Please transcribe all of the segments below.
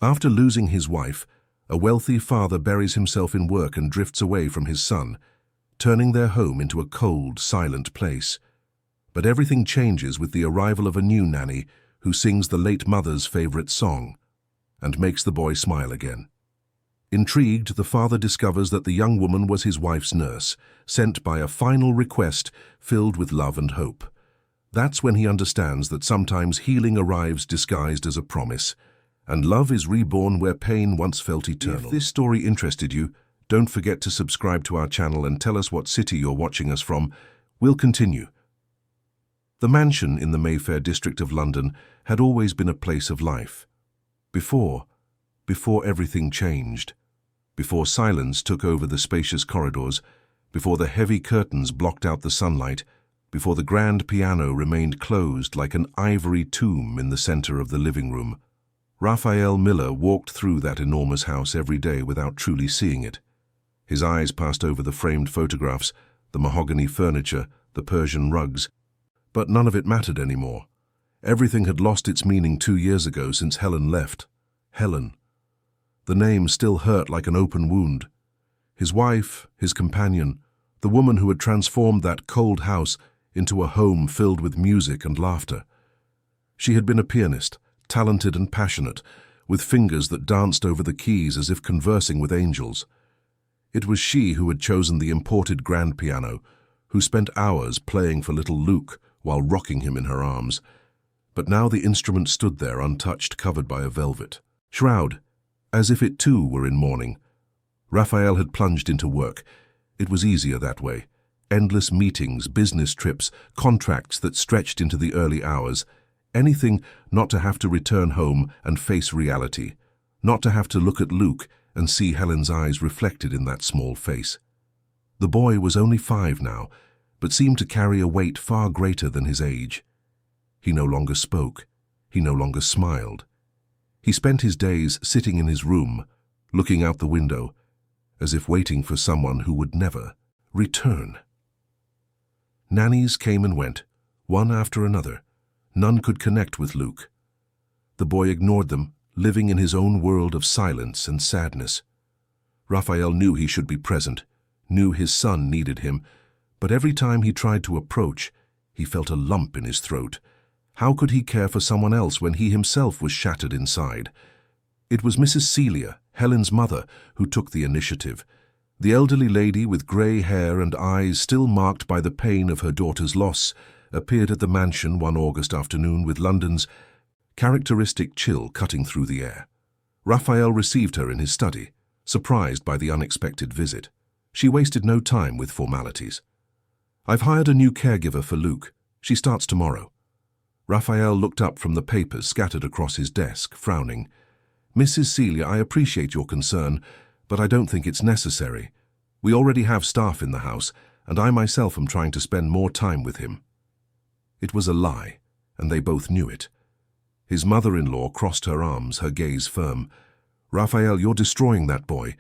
After losing his wife, a wealthy father buries himself in work and drifts away from his son, turning their home into a cold, silent place. But everything changes with the arrival of a new nanny who sings the late mother's favorite song and makes the boy smile again. Intrigued, the father discovers that the young woman was his wife's nurse, sent by a final request filled with love and hope. That's when he understands that sometimes healing arrives disguised as a promise, and love is reborn where pain once felt eternal. If this story interested you, don't forget to subscribe to our channel and tell us what city you're watching us from. We'll continue. The mansion in the Mayfair district of London had always been a place of life. Before everything changed. Before silence took over the spacious corridors, before the heavy curtains blocked out the sunlight, before the grand piano remained closed like an ivory tomb in the center of the living room, Raphael Miller walked through that enormous house every day without truly seeing it. His eyes passed over the framed photographs, the mahogany furniture, the Persian rugs, but none of it mattered anymore. Everything had lost its meaning 2 years ago since Helen left. Helen. The name still hurt like an open wound. His wife, his companion, the woman who had transformed that cold house into a home filled with music and laughter. She had been a pianist, talented and passionate, with fingers that danced over the keys as if conversing with angels. It was she who had chosen the imported grand piano, who spent hours playing for little Luke while rocking him in her arms. But now the instrument stood there untouched, covered by a velvet shroud, as if it too were in mourning. Raphael had plunged into work. It was easier that way. Endless meetings, business trips, contracts that stretched into the early hours. Anything not to have to return home and face reality. Not to have to look at Luke and see Helen's eyes reflected in that small face. The boy was only 5 now, but seemed to carry a weight far greater than his age. He no longer spoke. He no longer smiled. He spent his days sitting in his room, looking out the window, as if waiting for someone who would never return. Nannies came and went, one after another. None could connect with Luke. The boy ignored them, living in his own world of silence and sadness. Raphael knew he should be present, knew his son needed him, but every time he tried to approach, he felt a lump in his throat. How could he care for someone else when he himself was shattered inside? It was Mrs. Celia, Helen's mother, who took the initiative. The elderly lady with grey hair and eyes still marked by the pain of her daughter's loss appeared at the mansion one August afternoon with London's characteristic chill cutting through the air. Raphael received her in his study, surprised by the unexpected visit. She wasted no time with formalities. "I've hired a new caregiver for Luke. She starts tomorrow." Raphael looked up from the papers scattered across his desk, frowning. "Mrs. Celia, I appreciate your concern, but I don't think it's necessary. We already have staff in the house, and I myself am trying to spend more time with him." It was a lie, and they both knew it. His mother-in-law crossed her arms, her gaze firm. "Raphael, you're destroying that boy.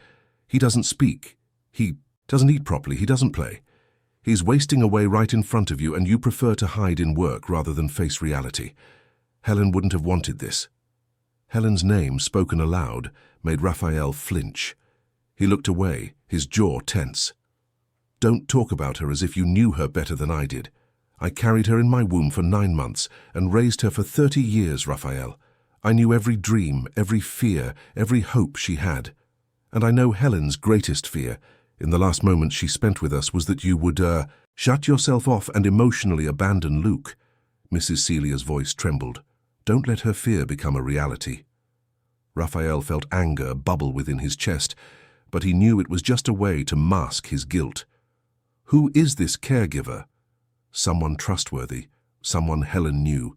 He doesn't speak. He doesn't eat properly. He doesn't play. He's wasting away right in front of you, and you prefer to hide in work rather than face reality. Helen wouldn't have wanted this." Helen's name, spoken aloud, made Raphael flinch. He looked away, his jaw tense. "Don't talk about her as if you knew her better than I did. I carried her in my womb for 9 months and raised her for 30 years, Raphael. I knew every dream, every fear, every hope she had. And I know Helen's greatest fear, in the last moments she spent with us, was that you would, shut yourself off and emotionally abandon Luke." Mrs. Celia's voice trembled. "Don't let her fear become a reality." Raphael felt anger bubble within his chest, but he knew it was just a way to mask his guilt. Who is this caregiver? Someone trustworthy, someone Helen knew.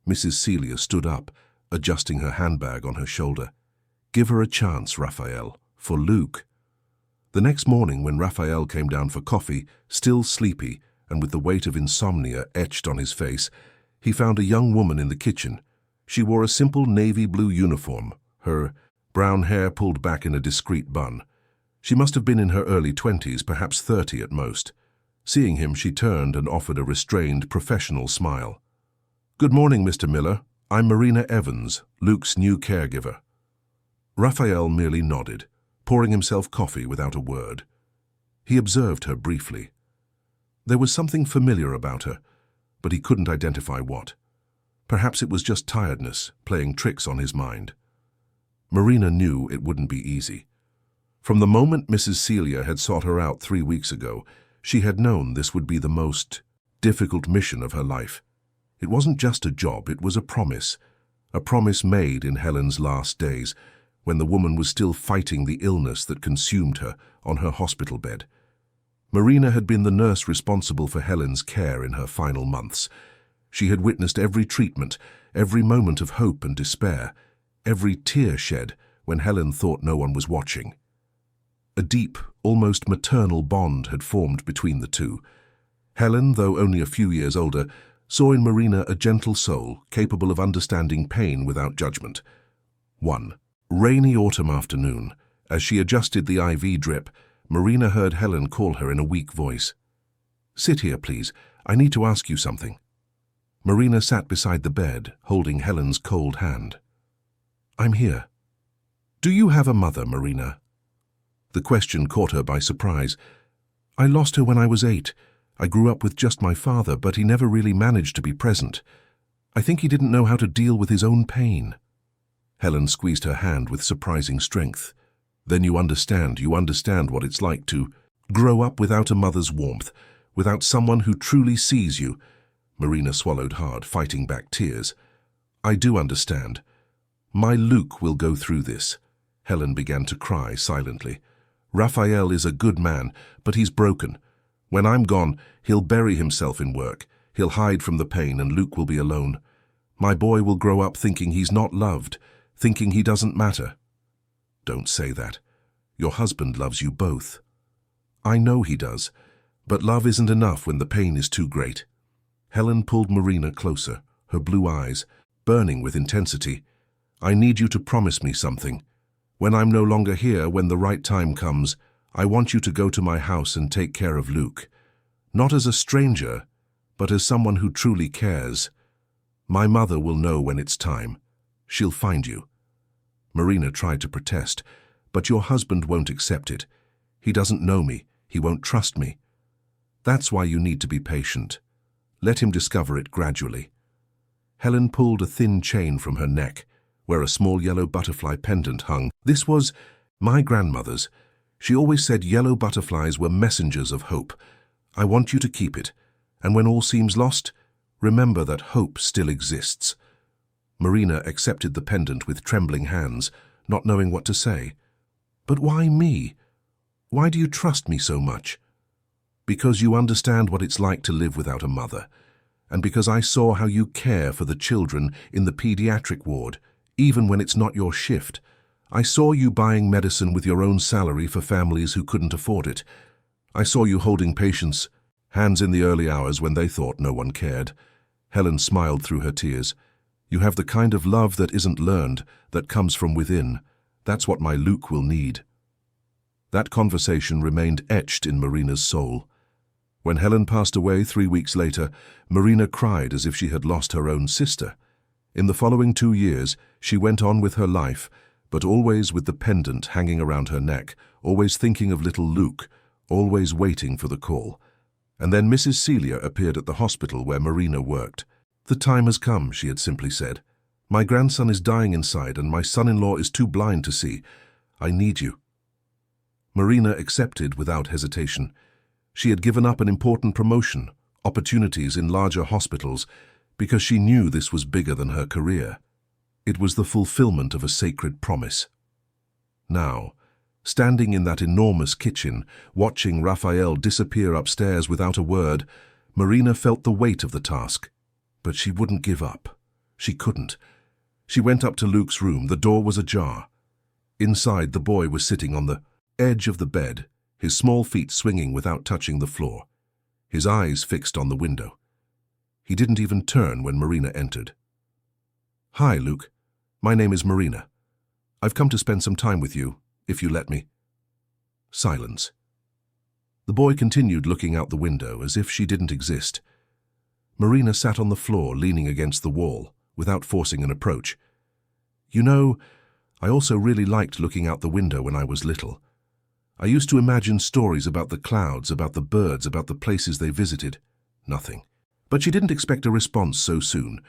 Mrs. Celia stood up, adjusting her handbag on her shoulder. "Give her a chance, Raphael, for Luke." The next morning, when Raphael came down for coffee, still sleepy and with the weight of insomnia etched on his face, he found a young woman in the kitchen. She wore a simple navy blue uniform, her brown hair pulled back in a discreet bun. She must have been in her early 20s, perhaps 30 at most. Seeing him, she turned and offered a restrained, professional smile. "Good morning, Mr. Miller. I'm Marina Evans, Luke's new caregiver." Raphael merely nodded, pouring himself coffee without a word. He observed her briefly. There was something familiar about her, but he couldn't identify what. Perhaps it was just tiredness, playing tricks on his mind. Marina knew it wouldn't be easy. From the moment Mrs. Celia had sought her out 3 weeks ago, she had known this would be the most difficult mission of her life. It wasn't just a job, it was a promise made in Helen's last days, when the woman was still fighting the illness that consumed her on her hospital bed. Marina had been the nurse responsible for Helen's care in her final months. She had witnessed every treatment, every moment of hope and despair, every tear shed when Helen thought no one was watching. A deep, almost maternal bond had formed between the two. Helen, though only a few years older, saw in Marina a gentle soul capable of understanding pain without judgment. One rainy autumn afternoon, as she adjusted the IV drip, Marina heard Helen call her in a weak voice. "Sit here, please. I need to ask you something." Marina sat beside the bed, holding Helen's cold hand. "I'm here." "Do you have a mother, Marina?" The question caught her by surprise. "I lost her when I was 8. I grew up with just my father, but he never really managed to be present. I think he didn't know how to deal with his own pain." Helen squeezed her hand with surprising strength. "Then you understand what it's like to grow up without a mother's warmth, without someone who truly sees you." Marina swallowed hard, fighting back tears. "I do understand. My Luke will go through this." Helen began to cry silently. "Raphael is a good man, but he's broken. When I'm gone, he'll bury himself in work. He'll hide from the pain, and Luke will be alone. My boy will grow up thinking he's not loved, thinking he doesn't matter." "Don't say that. Your husband loves you both." "I know he does, but love isn't enough when the pain is too great." Helen pulled Marina closer, her blue eyes burning with intensity. "I need you to promise me something. When I'm no longer here, when the right time comes, I want you to go to my house and take care of Luke. Not as a stranger, but as someone who truly cares. My mother will know when it's time. She'll find you." Marina tried to protest, "But your husband won't accept it. He doesn't know me. He won't trust me." "That's why you need to be patient. Let him discover it gradually." Helen pulled a thin chain from her neck, where a small yellow butterfly pendant hung. "This was my grandmother's. She always said yellow butterflies were messengers of hope. I want you to keep it, and when all seems lost, remember that hope still exists." Marina accepted the pendant with trembling hands, not knowing what to say. "But why me? Why do you trust me so much?" "Because you understand what it's like to live without a mother, and because I saw how you care for the children in the pediatric ward, even when it's not your shift. I saw you buying medicine with your own salary for families who couldn't afford it. I saw you holding patients' hands in the early hours when they thought no one cared." Helen smiled through her tears. "You have the kind of love that isn't learned, that comes from within. That's what my Luke will need." That conversation remained etched in Marina's soul. When Helen passed away 3 weeks later, Marina cried as if she had lost her own sister. In the following 2 years, she went on with her life, but always with the pendant hanging around her neck, always thinking of little Luke, always waiting for the call. And then Mrs. Celia appeared at the hospital where Marina worked. "The time has come," she had simply said. "My grandson is dying inside, and my son-in-law is too blind to see. I need you." Marina accepted without hesitation. She had given up an important promotion, opportunities in larger hospitals, because she knew this was bigger than her career. It was the fulfillment of a sacred promise. Now, standing in that enormous kitchen, watching Raphael disappear upstairs without a word, Marina felt the weight of the task. But she wouldn't give up. She couldn't. She went up to Luke's room. The door was ajar. Inside, the boy was sitting on the edge of the bed, his small feet swinging without touching the floor, his eyes fixed on the window. He didn't even turn when Marina entered. "Hi, Luke. My name is Marina. I've come to spend some time with you, if you let me." Silence. The boy continued looking out the window as if she didn't exist. Marina sat on the floor, leaning against the wall, without forcing an approach. "You know, I also really liked looking out the window when I was little. I used to imagine stories about the clouds, about the birds, about the places they visited. Nothing. But she didn't expect a response so soon.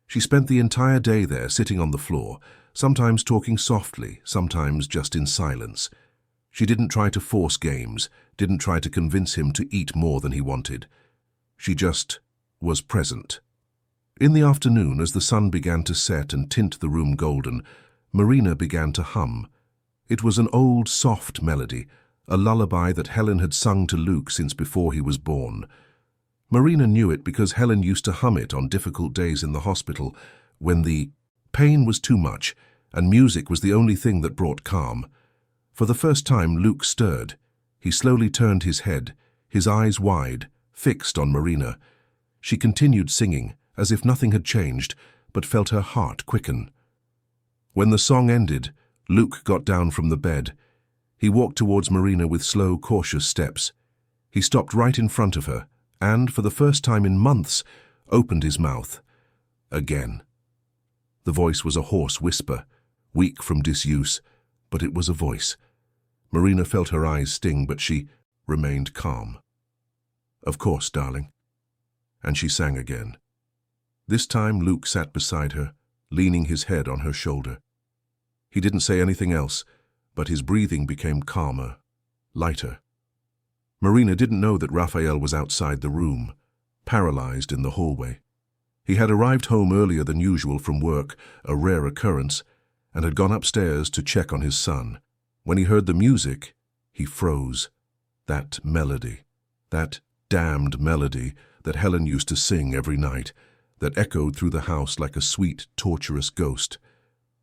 She spent the entire day there, sitting on the floor, sometimes talking softly, sometimes just in silence. She didn't try to force games, didn't try to convince him to eat more than he wanted. She just was present. In the afternoon, as the sun began to set and tint the room golden, Marina began to hum. It was an old, soft melody, a lullaby that Helen had sung to Luke since before he was born. Marina knew it because Helen used to hum it on difficult days in the hospital, when the pain was too much and music was the only thing that brought calm. For the first time, Luke stirred. He slowly turned his head, his eyes wide, fixed on Marina. She continued singing, as if nothing had changed, but felt her heart quicken. When the song ended, Luke got down from the bed. He walked towards Marina with slow, cautious steps. He stopped right in front of her and, for the first time in months, opened his mouth. Again. The voice was a hoarse whisper, weak from disuse, but it was a voice. Marina felt her eyes sting, but she remained calm. "Of course, darling." And she sang again. This time Luke sat beside her, leaning his head on her shoulder. He didn't say anything else, but his breathing became calmer, lighter. Marina didn't know that Raphael was outside the room, paralyzed in the hallway. He had arrived home earlier than usual from work, a rare occurrence, and had gone upstairs to check on his son. When he heard the music, he froze. That melody, that damned melody that Helen used to sing every night, that echoed through the house like a sweet, torturous ghost.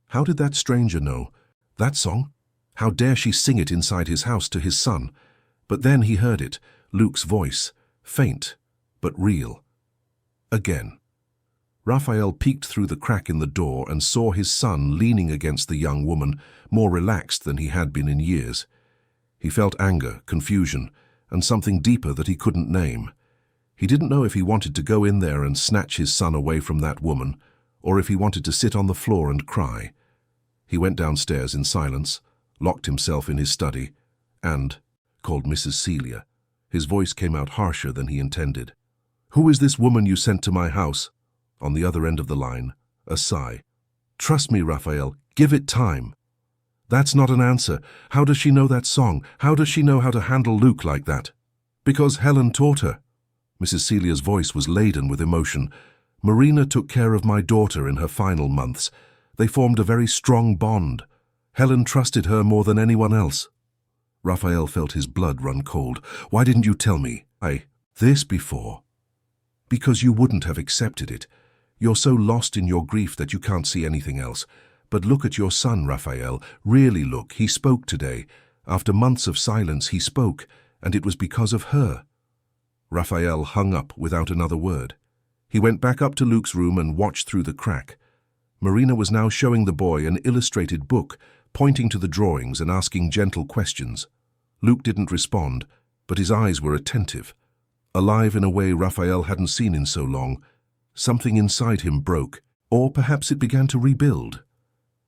How did that stranger know? That song? How dare she sing it inside his house to his son? But then he heard it, Luke's voice, faint, but real. Again. Raphael peeked through the crack in the door and saw his son leaning against the young woman, more relaxed than he had been in years. He felt anger, confusion, and something deeper that he couldn't name. He didn't know if he wanted to go in there and snatch his son away from that woman, or if he wanted to sit on the floor and cry. He went downstairs in silence, locked himself in his study, and called Mrs. Celia. His voice came out harsher than he intended. "Who is this woman you sent to my house?" On the other end of the line, a sigh. "Trust me, Raphael, give it time." "That's not an answer. How does she know that song? How does she know how to handle Luke like that?" "Because Helen taught her." Mrs. Celia's voice was laden with emotion. "Marina took care of my daughter in her final months. They formed a very strong bond. Helen trusted her more than anyone else." Raphael felt his blood run cold. "Why didn't you tell me this before?" "Because you wouldn't have accepted it. You're so lost in your grief that you can't see anything else. But look at your son, Raphael. Really look. He spoke today. After months of silence, he spoke, and it was because of her." Raphael hung up without another word. He went back up to Luke's room and watched through the crack. Marina was now showing the boy an illustrated book, pointing to the drawings and asking gentle questions. Luke didn't respond, but his eyes were attentive. Alive in a way Raphael hadn't seen in so long, something inside him broke, or perhaps it began to rebuild.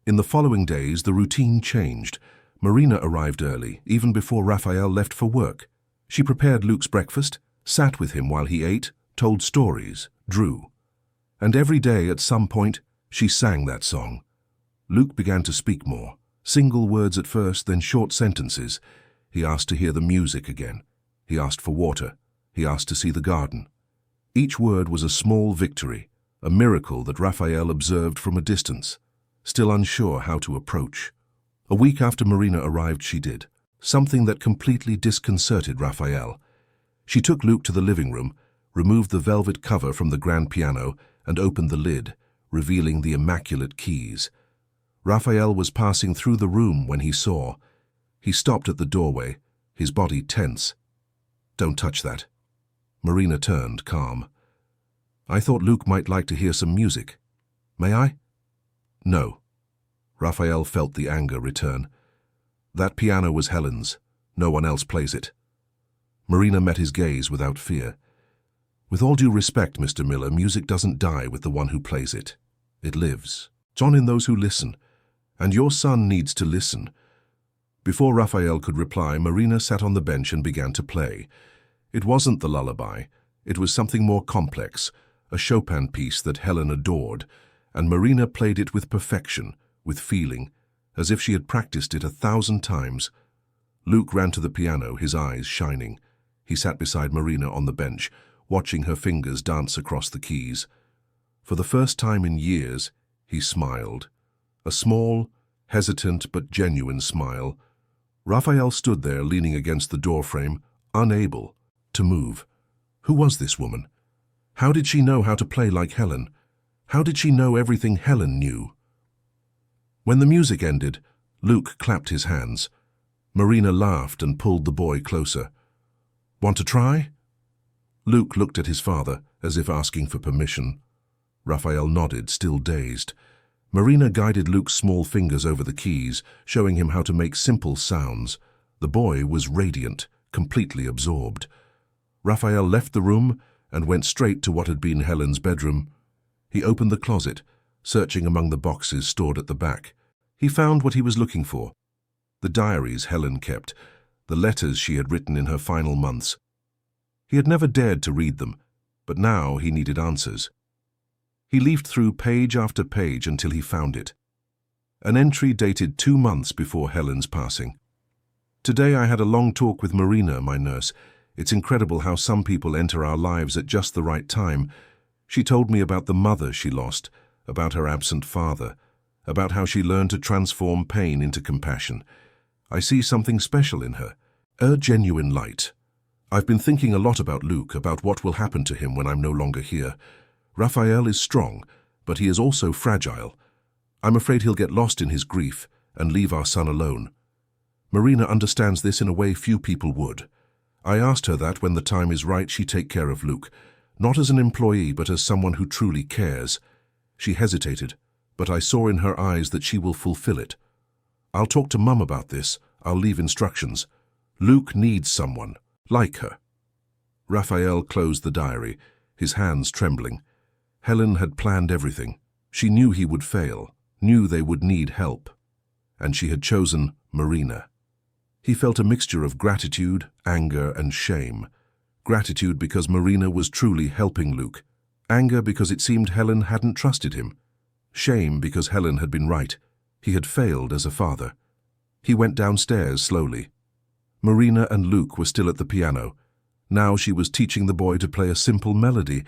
In the following days, the routine changed. Marina arrived early, even before Raphael left for work. She prepared Luke's breakfast, sat with him while he ate, told stories, drew. And every day, at some point, she sang that song. Luke began to speak more, single words at first, then short sentences. He asked to hear the music again. He asked for water. He asked to see the garden. Each word was a small victory, a miracle that Raphael observed from a distance, still unsure how to approach. A week after Marina arrived, she did something that completely disconcerted Raphael. She took Luke to the living room, removed the velvet cover from the grand piano, and opened the lid, revealing the immaculate keys. Raphael was passing through the room when he saw. He stopped at the doorway, his body tense. "Don't touch that." Marina turned, calm. "I thought Luke might like to hear some music. May I?" "No." Raphael felt the anger return. "That piano was Helen's. No one else plays it." Marina met his gaze without fear. "With all due respect, Mr. Miller, music doesn't die with the one who plays it. It lives. It's on in those who listen. And your son needs to listen." Before Raphael could reply, Marina sat on the bench and began to play. It wasn't the lullaby. It was something more complex, a Chopin piece that Helen adored, and Marina played it with perfection, with feeling, as if she had practiced it 1,000 times. Luke ran to the piano, his eyes shining. He sat beside Marina on the bench, watching her fingers dance across the keys. For the first time in years, he smiled. A small, hesitant but genuine smile. Raphael stood there leaning against the doorframe, unable to move. Who was this woman? How did she know how to play like Helen? How did she know everything Helen knew? When the music ended, Luke clapped his hands. Marina laughed and pulled the boy closer. "Want to try?" Luke looked at his father, as if asking for permission. Raphael nodded, still dazed. Marina guided Luke's small fingers over the keys, showing him how to make simple sounds. The boy was radiant, completely absorbed. Raphael left the room and went straight to what had been Helen's bedroom. He opened the closet, searching among the boxes stored at the back. He found what he was looking for. The diaries Helen kept, the letters she had written in her final months. He had never dared to read them, but now he needed answers. He leafed through page after page until he found it. An entry dated 2 months before Helen's passing. "Today I had a long talk with Marina, my nurse. It's incredible how some people enter our lives at just the right time. She told me about the mother she lost, about her absent father, about how she learned to transform pain into compassion. I see something special in her, a genuine light. I've been thinking a lot about Luke, about what will happen to him when I'm no longer here. Raphael is strong, but he is also fragile. I'm afraid he'll get lost in his grief and leave our son alone. Marina understands this in a way few people would. I asked her that when the time is right she take care of Luke, not as an employee but as someone who truly cares. She hesitated, but I saw in her eyes that she will fulfill it. I'll talk to Mum about this. I'll leave instructions. Luke needs someone, like her." Raphael closed the diary, his hands trembling. Helen had planned everything. She knew he would fail, knew they would need help. And she had chosen Marina. He felt a mixture of gratitude, anger, and shame. Gratitude because Marina was truly helping Luke. Anger because it seemed Helen hadn't trusted him. Shame because Helen had been right. He had failed as a father. He went downstairs slowly. Marina and Luke were still at the piano. Now she was teaching the boy to play a simple melody,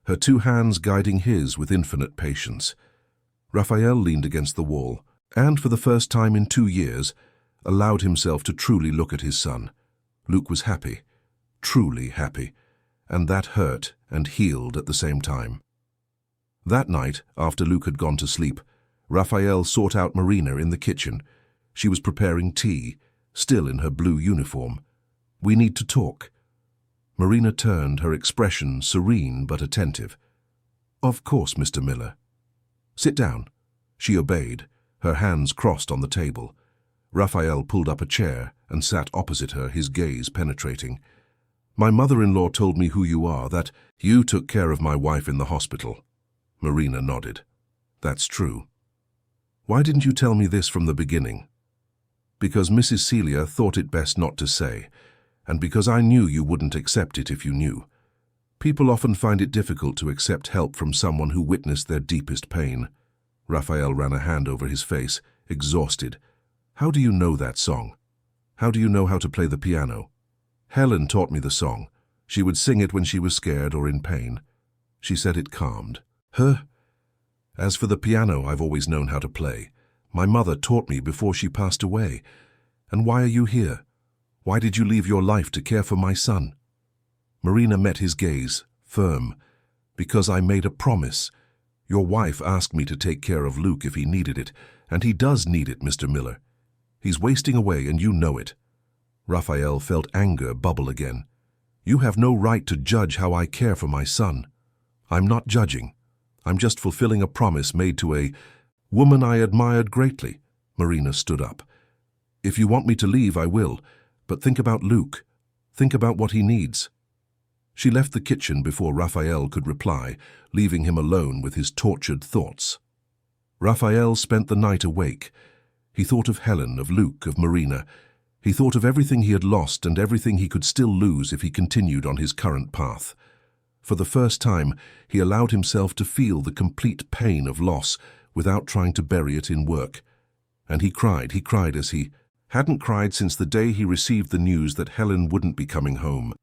her 2 hands guiding his with infinite patience. Raphael leaned against the wall, and for the first time in 2 years, allowed himself to truly look at his son. Luke was happy, truly happy, and that hurt and healed at the same time. That night, after Luke had gone to sleep, Raphael sought out Marina in the kitchen. She was preparing tea, still in her blue uniform. "We need to talk." Marina turned, her expression serene but attentive. "Of course, Mr. Miller." "Sit down." She obeyed, her hands crossed on the table. Raphael pulled up a chair and sat opposite her, his gaze penetrating. "My mother-in-law told me who you are, that you took care of my wife in the hospital." Marina nodded. "That's true." "Why didn't you tell me this from the beginning?" "Because Mrs. Celia thought it best not to say, and because I knew you wouldn't accept it if you knew. People often find it difficult to accept help from someone who witnessed their deepest pain." Raphael ran a hand over his face, exhausted. "How do you know that song? How do you know how to play the piano?" "Helen taught me the song. She would sing it when she was scared or in pain. She said it calmed her. As for the piano, I've always known how to play. My mother taught me before she passed away. And why are you here? Why did you leave your life to care for my son?" Marina met his gaze, firm. "Because I made a promise. Your wife asked me to take care of Luke if he needed it, and he does need it, Mr. Miller. He's wasting away, and you know it." Raphael felt anger bubble again. "You have no right to judge how I care for my son." "I'm not judging. I'm just fulfilling a promise made to a woman I admired greatly." Marina stood up. "If you want me to leave, I will, but think about Luke. Think about what he needs." She left the kitchen before Raphael could reply, leaving him alone with his tortured thoughts. Raphael spent the night awake, He thought of Helen, of Luke, of Marina. He thought of everything he had lost and everything he could still lose if he continued on his current path. For the first time, he allowed himself to feel the complete pain of loss without trying to bury it in work. And he cried as he hadn't cried since the day he received the news that Helen wouldn't be coming home.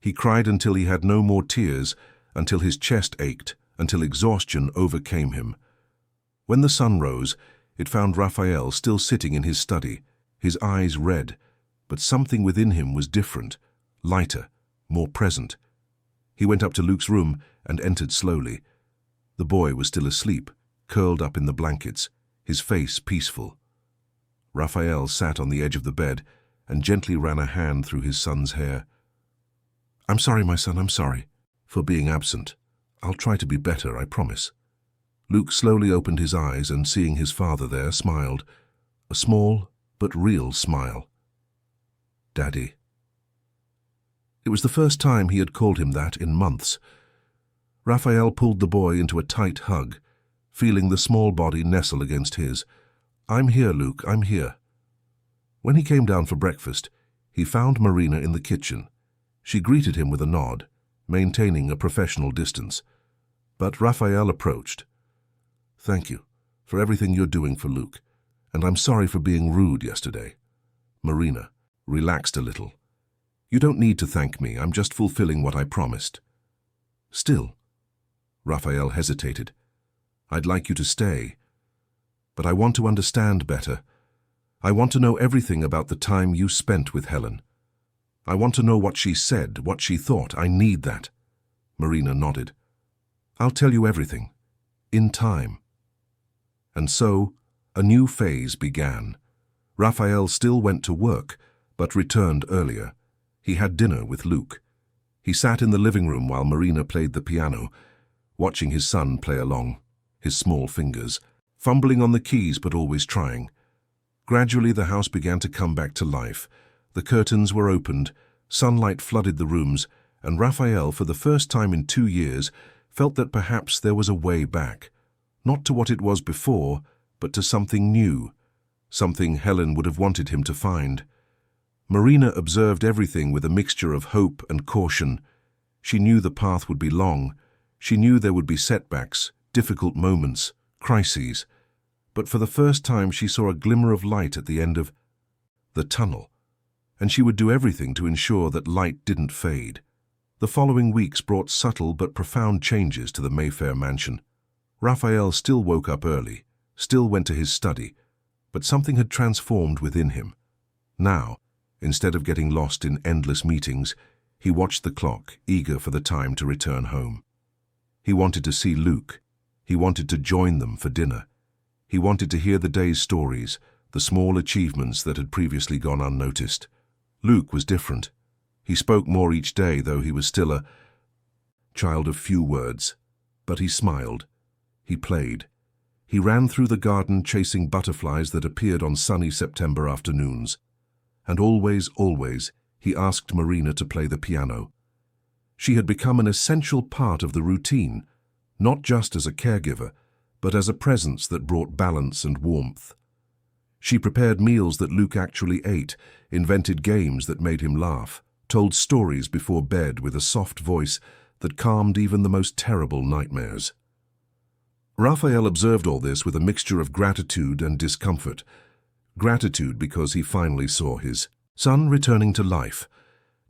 He cried until he had no more tears, until his chest ached, until exhaustion overcame him. When the sun rose, it found Raphael still sitting in his study, his eyes red, but something within him was different, lighter, more present. He went up to Luke's room and entered slowly. The boy was still asleep, curled up in the blankets, his face peaceful. Raphael sat on the edge of the bed and gently ran a hand through his son's hair. "I'm sorry, my son, I'm sorry for being absent. I'll try to be better, I promise." Luke slowly opened his eyes and, seeing his father there, smiled, a small but real smile. "Daddy." It was the first time he had called him that in months. Raphael pulled the boy into a tight hug, feeling the small body nestle against his. "I'm here, Luke, I'm here." When he came down for breakfast, he found Marina in the kitchen. She greeted him with a nod, maintaining a professional distance. But Raphael approached. "Thank you for everything you're doing for Luke, and I'm sorry for being rude yesterday." Marina relaxed a little. "You don't need to thank me, I'm just fulfilling what I promised." "Still," Raphael hesitated, "I'd like you to stay. But I want to understand better. I want to know everything about the time you spent with Helen. I want to know what she said, what she thought. I need that." Marina nodded. "I'll tell you everything, in time." And so, a new phase began. Raphael still went to work, but returned earlier. He had dinner with Luke. He sat in the living room while Marina played the piano, watching his son play along, his small fingers, fumbling on the keys but always trying. Gradually the house began to come back to life. The curtains were opened, sunlight flooded the rooms, and Raphael, for the first time in 2 years, felt that perhaps there was a way back. Not to what it was before, but to something new, something Helen would have wanted him to find. Marina observed everything with a mixture of hope and caution. She knew the path would be long. She knew there would be setbacks, difficult moments, crises. But for the first time she saw a glimmer of light at the end of the tunnel, and she would do everything to ensure that light didn't fade. The following weeks brought subtle but profound changes to the Mayfair mansion. Raphael still woke up early, still went to his study, but something had transformed within him. Now, instead of getting lost in endless meetings, he watched the clock, eager for the time to return home. He wanted to see Luke. He wanted to join them for dinner. He wanted to hear the day's stories, the small achievements that had previously gone unnoticed. Luke was different. He spoke more each day, though he was still a child of few words. But he smiled. He played. He ran through the garden chasing butterflies that appeared on sunny September afternoons. And always, he asked Marina to play the piano. She had become an essential part of the routine, not just as a caregiver, but as a presence that brought balance and warmth. She prepared meals that Luke actually ate, invented games that made him laugh, told stories before bed with a soft voice that calmed even the most terrible nightmares. Raphael observed all this with a mixture of gratitude and discomfort. Gratitude because he finally saw his son returning to life.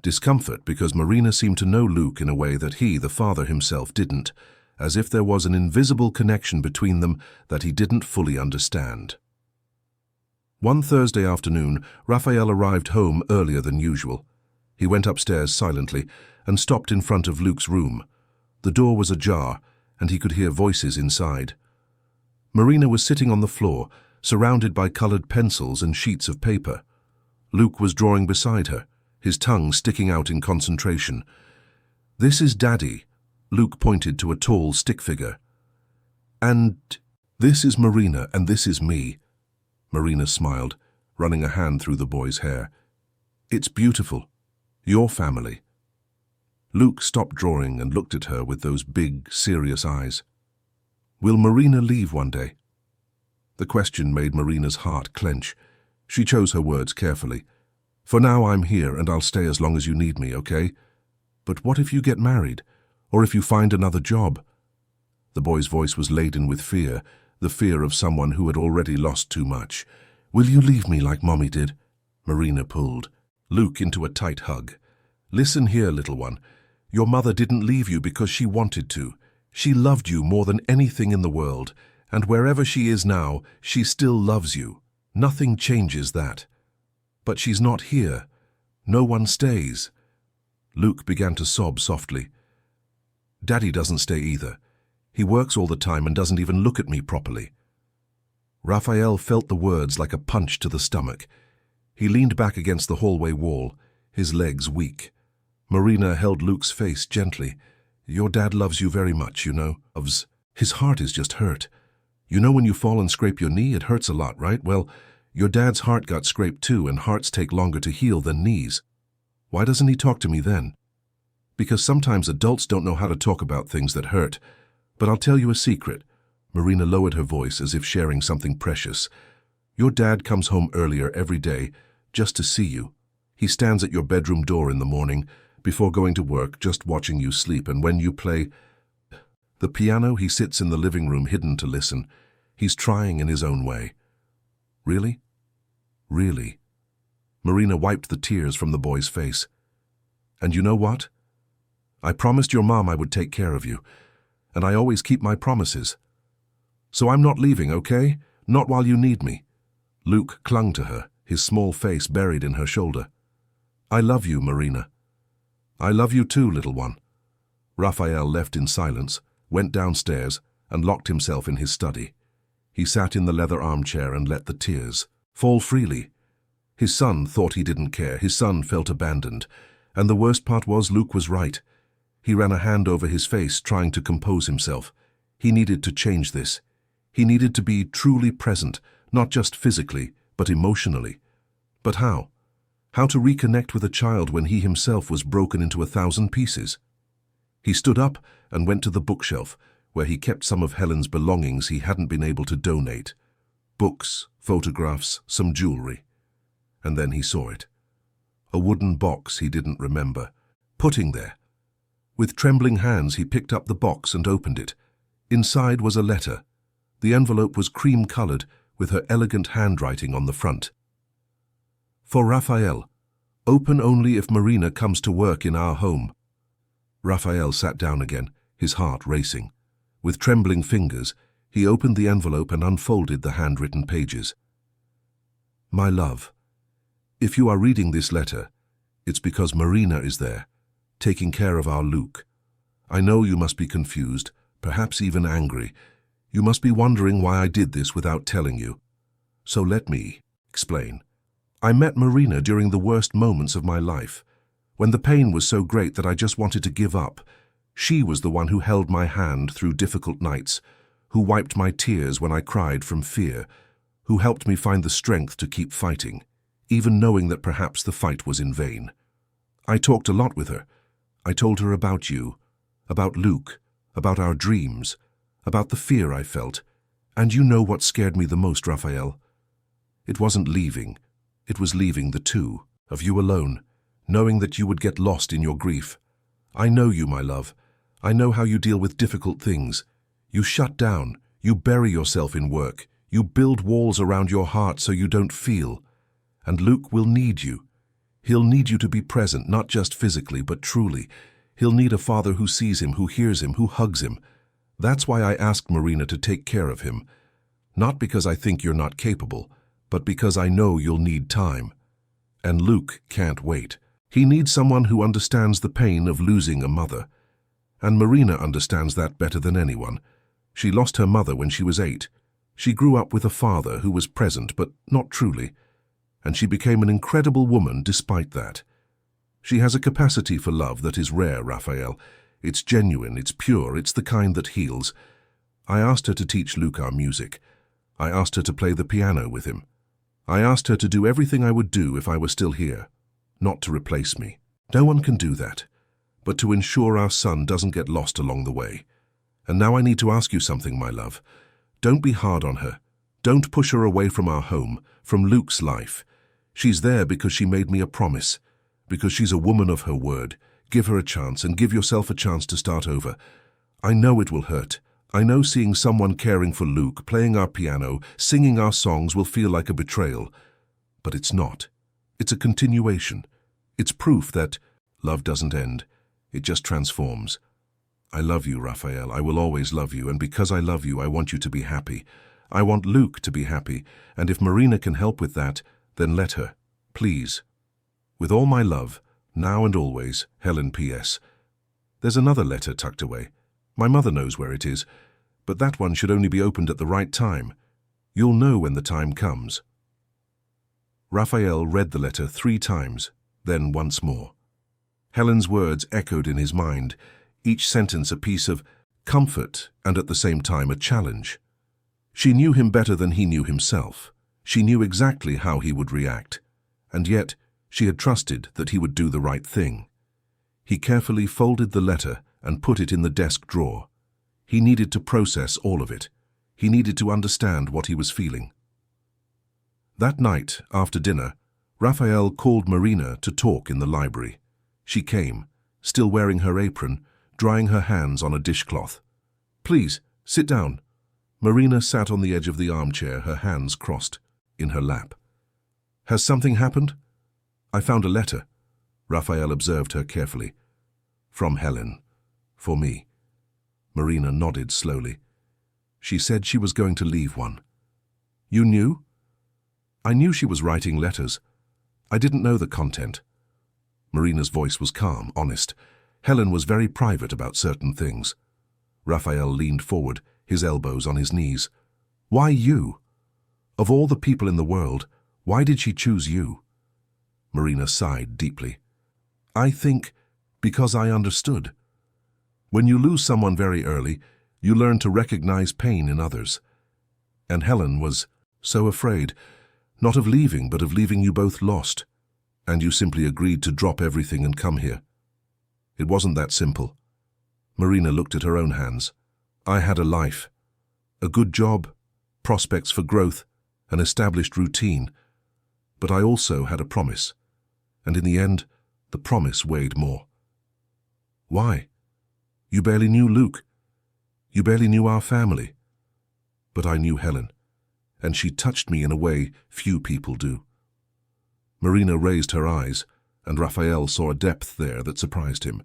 Discomfort because Marina seemed to know Luke in a way that he, the father himself, didn't, as if there was an invisible connection between them that he didn't fully understand. One Thursday afternoon, Raphael arrived home earlier than usual. He went upstairs silently and stopped in front of Luke's room. The door was ajar, and he could hear voices inside. Marina was sitting on the floor, surrounded by colored pencils and sheets of paper. Luke was drawing beside her, his tongue sticking out in concentration. "This is Daddy," Luke pointed to a tall stick figure. "And this is Marina, and this is me." Marina smiled, running a hand through the boy's hair. "It's beautiful. Your family." Luke stopped drawing and looked at her with those big, serious eyes. "Will Marina leave one day?" The question made Marina's heart clench. She chose her words carefully. For now I'm here and I'll stay as long as you need me, okay? But what if you get married? Or if you find another job? The boy's voice was laden with fear, the fear of someone who had already lost too much. Will you leave me like Mommy did? Marina pulled Luke into a tight hug. Listen here, little one. Your mother didn't leave you because she wanted to. She loved you more than anything in the world, and wherever she is now, she still loves you. Nothing changes that. But she's not here. No one stays. Luke began to sob softly. Daddy doesn't stay either. He works all the time and doesn't even look at me properly. Raphael felt the words like a punch to the stomach. He leaned back against the hallway wall, his legs weak. Marina held Luke's face gently. Your dad loves you very much, you know. His heart is just hurt. You know when you fall and scrape your knee, it hurts a lot, right? Well, your dad's heart got scraped too, and hearts take longer to heal than knees. Why doesn't he talk to me then? Because sometimes adults don't know how to talk about things that hurt. But I'll tell you a secret. Marina lowered her voice as if sharing something precious. Your dad comes home earlier every day just to see you. He stands at your bedroom door in the morning, before going to work, just watching you sleep, and when you play the piano, he sits in the living room hidden to listen. He's trying in his own way. Really? Really? Marina wiped the tears from the boy's face. And you know what? I promised your mom I would take care of you, and I always keep my promises. So I'm not leaving, okay? Not while you need me. Luke clung to her, his small face buried in her shoulder. I love you, Marina. I love you too, little one. Raphael left in silence, went downstairs, and locked himself in his study. He sat in the leather armchair and let the tears fall freely. His son thought he didn't care. His son felt abandoned. And the worst part was Luke was right. He ran a hand over his face, trying to compose himself. He needed to change this. He needed to be truly present, not just physically, but emotionally. But how? How to reconnect with a child when he himself was broken into 1,000 pieces? He stood up and went to the bookshelf, where he kept some of Helen's belongings he hadn't been able to donate. Books, photographs, some jewelry. And then he saw it. A wooden box he didn't remember, putting there. With trembling hands he picked up the box and opened it. Inside was a letter. The envelope was cream-colored, with her elegant handwriting on the front. For Raphael, open only if Marina comes to work in our home. Raphael sat down again, his heart racing. With trembling fingers, he opened the envelope and unfolded the handwritten pages. My love, if you are reading this letter, it's because Marina is there, taking care of our Luke. I know you must be confused, perhaps even angry. You must be wondering why I did this without telling you. So let me explain. I met Marina during the worst moments of my life, when the pain was so great that I just wanted to give up. She was the one who held my hand through difficult nights, who wiped my tears when I cried from fear, who helped me find the strength to keep fighting, even knowing that perhaps the fight was in vain. I talked a lot with her. I told her about you, about Luke, about our dreams, about the fear I felt. And you know what scared me the most, Raphael? It wasn't leaving. It was leaving the two of you alone, knowing that you would get lost in your grief. I know you, my love. I know how you deal with difficult things. You shut down. You bury yourself in work. You build walls around your heart so you don't feel. And Luke will need you. He'll need you to be present, not just physically, but truly. He'll need a father who sees him, who hears him, who hugs him. That's why I asked Marina to take care of him. Not because I think you're not capable, but because I know you'll need time. And Luke can't wait. He needs someone who understands the pain of losing a mother. And Marina understands that better than anyone. She lost her mother when she was 8. She grew up with a father who was present, but not truly. And she became an incredible woman despite that. She has a capacity for love that is rare, Raphael. It's genuine, it's pure, it's the kind that heals. I asked her to teach Luke our music. I asked her to play the piano with him. I asked her to do everything I would do if I were still here, not to replace me. No one can do that, but to ensure our son doesn't get lost along the way. And now I need to ask you something, my love. Don't be hard on her. Don't push her away from our home, from Luke's life. She's there because she made me a promise, because she's a woman of her word. Give her a chance and give yourself a chance to start over. I know it will hurt. I know seeing someone caring for Luke, playing our piano, singing our songs will feel like a betrayal. But it's not. It's a continuation. It's proof that love doesn't end. It just transforms. I love you, Raphael. I will always love you, and because I love you, I want you to be happy. I want Luke to be happy, and if Marina can help with that, then let her. Please. With all my love, now and always, Helen P.S. There's another letter tucked away. My mother knows where it is, but that one should only be opened at the right time. You'll know when the time comes. Raphael read the letter 3 times, then once more. Helen's words echoed in his mind, each sentence a piece of comfort and at the same time a challenge. She knew him better than he knew himself. She knew exactly how he would react, and yet she had trusted that he would do the right thing. He carefully folded the letter and put it in the desk drawer. He needed to process all of it. He needed to understand what he was feeling. That night, after dinner, Raphael called Marina to talk in the library. She came, still wearing her apron, drying her hands on a dishcloth. "Please, sit down." Marina sat on the edge of the armchair, her hands crossed, in her lap. "Has something happened?" "I found a letter." Raphael observed her carefully. "From Helen. For me." Marina nodded slowly. "She said she was going to leave one." "You knew?" "I knew she was writing letters. I didn't know the content." Marina's voice was calm, honest. Helen was very private about certain things. Raphael leaned forward, his elbows on his knees. "Why you? Of all the people in the world, why did she choose you?" Marina sighed deeply. "I think because I understood. When you lose someone very early, you learn to recognize pain in others. And Helen was so afraid, not of leaving, but of leaving you both lost. And you simply agreed to drop everything and come here. It wasn't that simple." Marina looked at her own hands. "I had a life, a good job, prospects for growth, an established routine. But I also had a promise. And in the end, the promise weighed more." "Why? You barely knew Luke. You barely knew our family." "But I knew Helen, and she touched me in a way few people do." Marina raised her eyes, and Raphael saw a depth there that surprised him.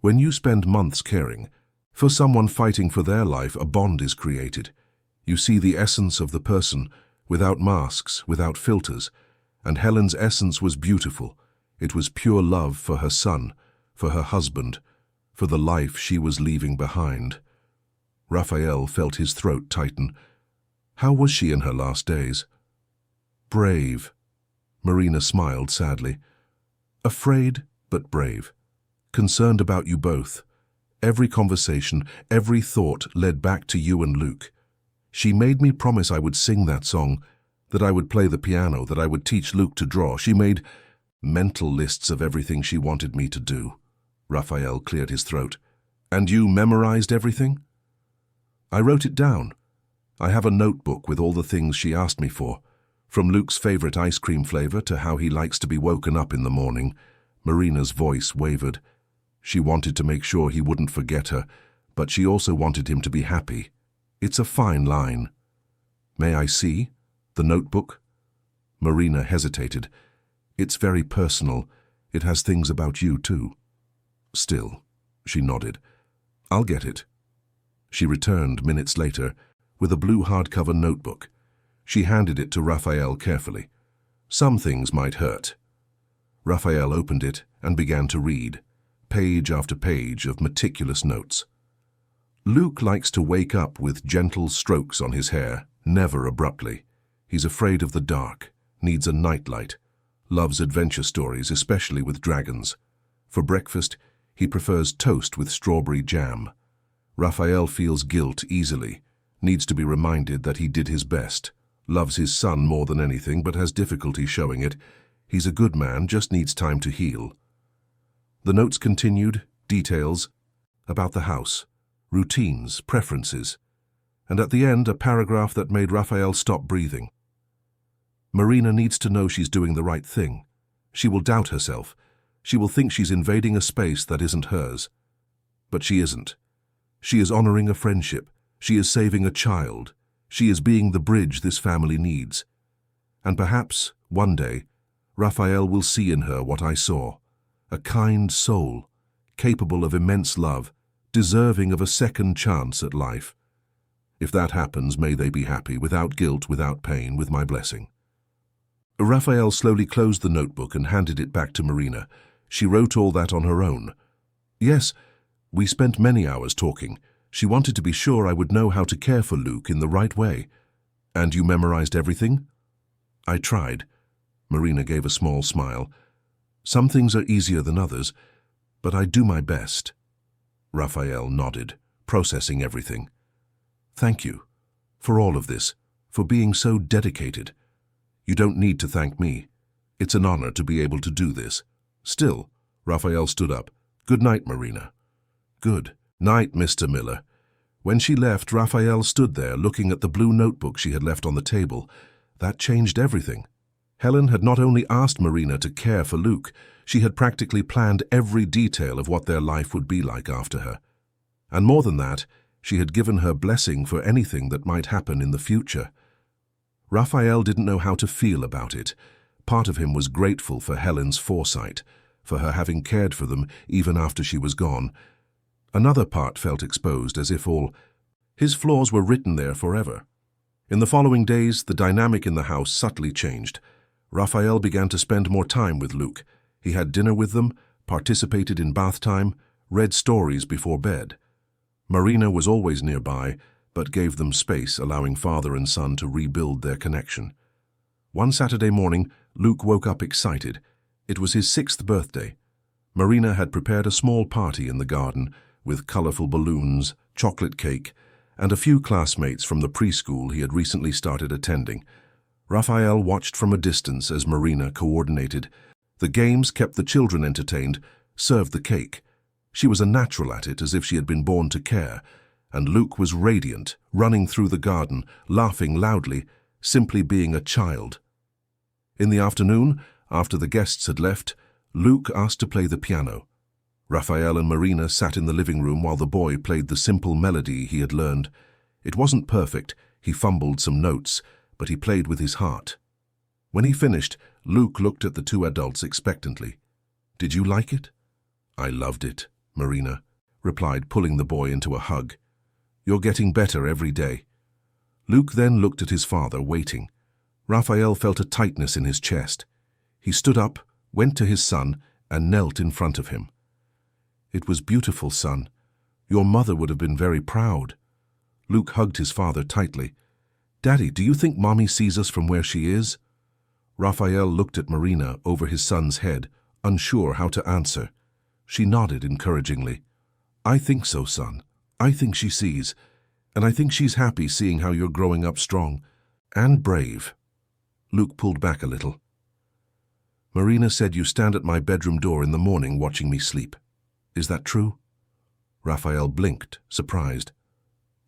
When you spend months caring for someone fighting for their life, a bond is created. You see the essence of the person, without masks, without filters, and Helen's essence was beautiful. It was pure love for her son, for her husband, for the life she was leaving behind. Raphael felt his throat tighten. How was she in her last days? "Brave." Marina smiled sadly. "Afraid, but brave. Concerned about you both. Every conversation, every thought led back to you and Luke. She made me promise I would sing that song, that I would play the piano, that I would teach Luke to draw. She made mental lists of everything she wanted me to do." Raphael cleared his throat. "And you memorized everything?" "I wrote it down. I have a notebook with all the things she asked me for, from Luke's favorite ice cream flavor to how he likes to be woken up in the morning." Marina's voice wavered. She wanted to make sure he wouldn't forget her, but she also wanted him to be happy. It's a fine line. "May I see the notebook?" Marina hesitated. "It's very personal. It has things about you, too." "Still," she nodded. "I'll get it." She returned minutes later with a blue hardcover notebook. She handed it to Raphael carefully. Some things might hurt. Raphael opened it and began to read, page after page of meticulous notes. "Luke likes to wake up with gentle strokes on his hair, never abruptly. He's afraid of the dark, needs a nightlight, loves adventure stories, especially with dragons. For breakfast, he prefers toast with strawberry jam. Raphael feels guilt easily, needs to be reminded that he did his best, loves his son more than anything but has difficulty showing it. He's a good man, just needs time to heal." The notes continued, details about the house, routines, preferences. And at the end, a paragraph that made Raphael stop breathing. Marina needs to know she's doing the right thing. She will doubt herself. She will think she's invading a space that isn't hers. But she isn't. She is honoring a friendship. She is saving a child. She is being the bridge this family needs. And perhaps, one day, Raphael will see in her what I saw. A kind soul, capable of immense love, deserving of a second chance at life. If that happens, may they be happy, without guilt, without pain, with my blessing. Raphael slowly closed the notebook and handed it back to Marina. She wrote all that on her own. Yes, we spent many hours talking. She wanted to be sure I would know how to care for Luke in the right way. And you memorized everything? I tried. Marina gave a small smile. Some things are easier than others, but I do my best. Raphael nodded, processing everything. Thank you for all of this, for being so dedicated. You don't need to thank me. It's an honor to be able to do this. Still, Raphael stood up. Good night, Marina. Good night, Mr. Miller. When she left, Raphael stood there looking at the blue notebook she had left on the table. That changed everything. Helen had not only asked Marina to care for Luke, she had practically planned every detail of what their life would be like after her. And more than that, she had given her blessing for anything that might happen in the future. Raphael didn't know how to feel about it. Part of him was grateful for Helen's foresight, for her having cared for them even after she was gone. Another part felt exposed, as if all his flaws were written there forever. In the following days, the dynamic in the house subtly changed. Raphael began to spend more time with Luke. He had dinner with them, participated in bath time, read stories before bed. Marina was always nearby, but gave them space, allowing father and son to rebuild their connection. One Saturday morning, Luke woke up excited. It was his 6th birthday. Marina had prepared a small party in the garden, with colorful balloons, chocolate cake, and a few classmates from the preschool he had recently started attending. Raphael watched from a distance as Marina coordinated. The games kept the children entertained, served the cake. She was a natural at it, as if she had been born to care, and Luke was radiant, running through the garden, laughing loudly, simply being a child. In the afternoon, after the guests had left, Luke asked to play the piano. Raphael and Marina sat in the living room while the boy played the simple melody he had learned. It wasn't perfect, he fumbled some notes, but he played with his heart. When he finished, Luke looked at the two adults expectantly. Did you like it? I loved it, Marina replied, pulling the boy into a hug. You're getting better every day. Luke then looked at his father, waiting. Raphael felt a tightness in his chest. He stood up, went to his son, and knelt in front of him. It was beautiful, son. Your mother would have been very proud. Luke hugged his father tightly. Daddy, do you think Mommy sees us from where she is? Raphael looked at Marina over his son's head, unsure how to answer. She nodded encouragingly. I think so, son. I think she sees, and I think she's happy seeing how you're growing up strong and brave. Luke pulled back a little. Marina said you stand at my bedroom door in the morning watching me sleep. Is that true? Raphael blinked, surprised.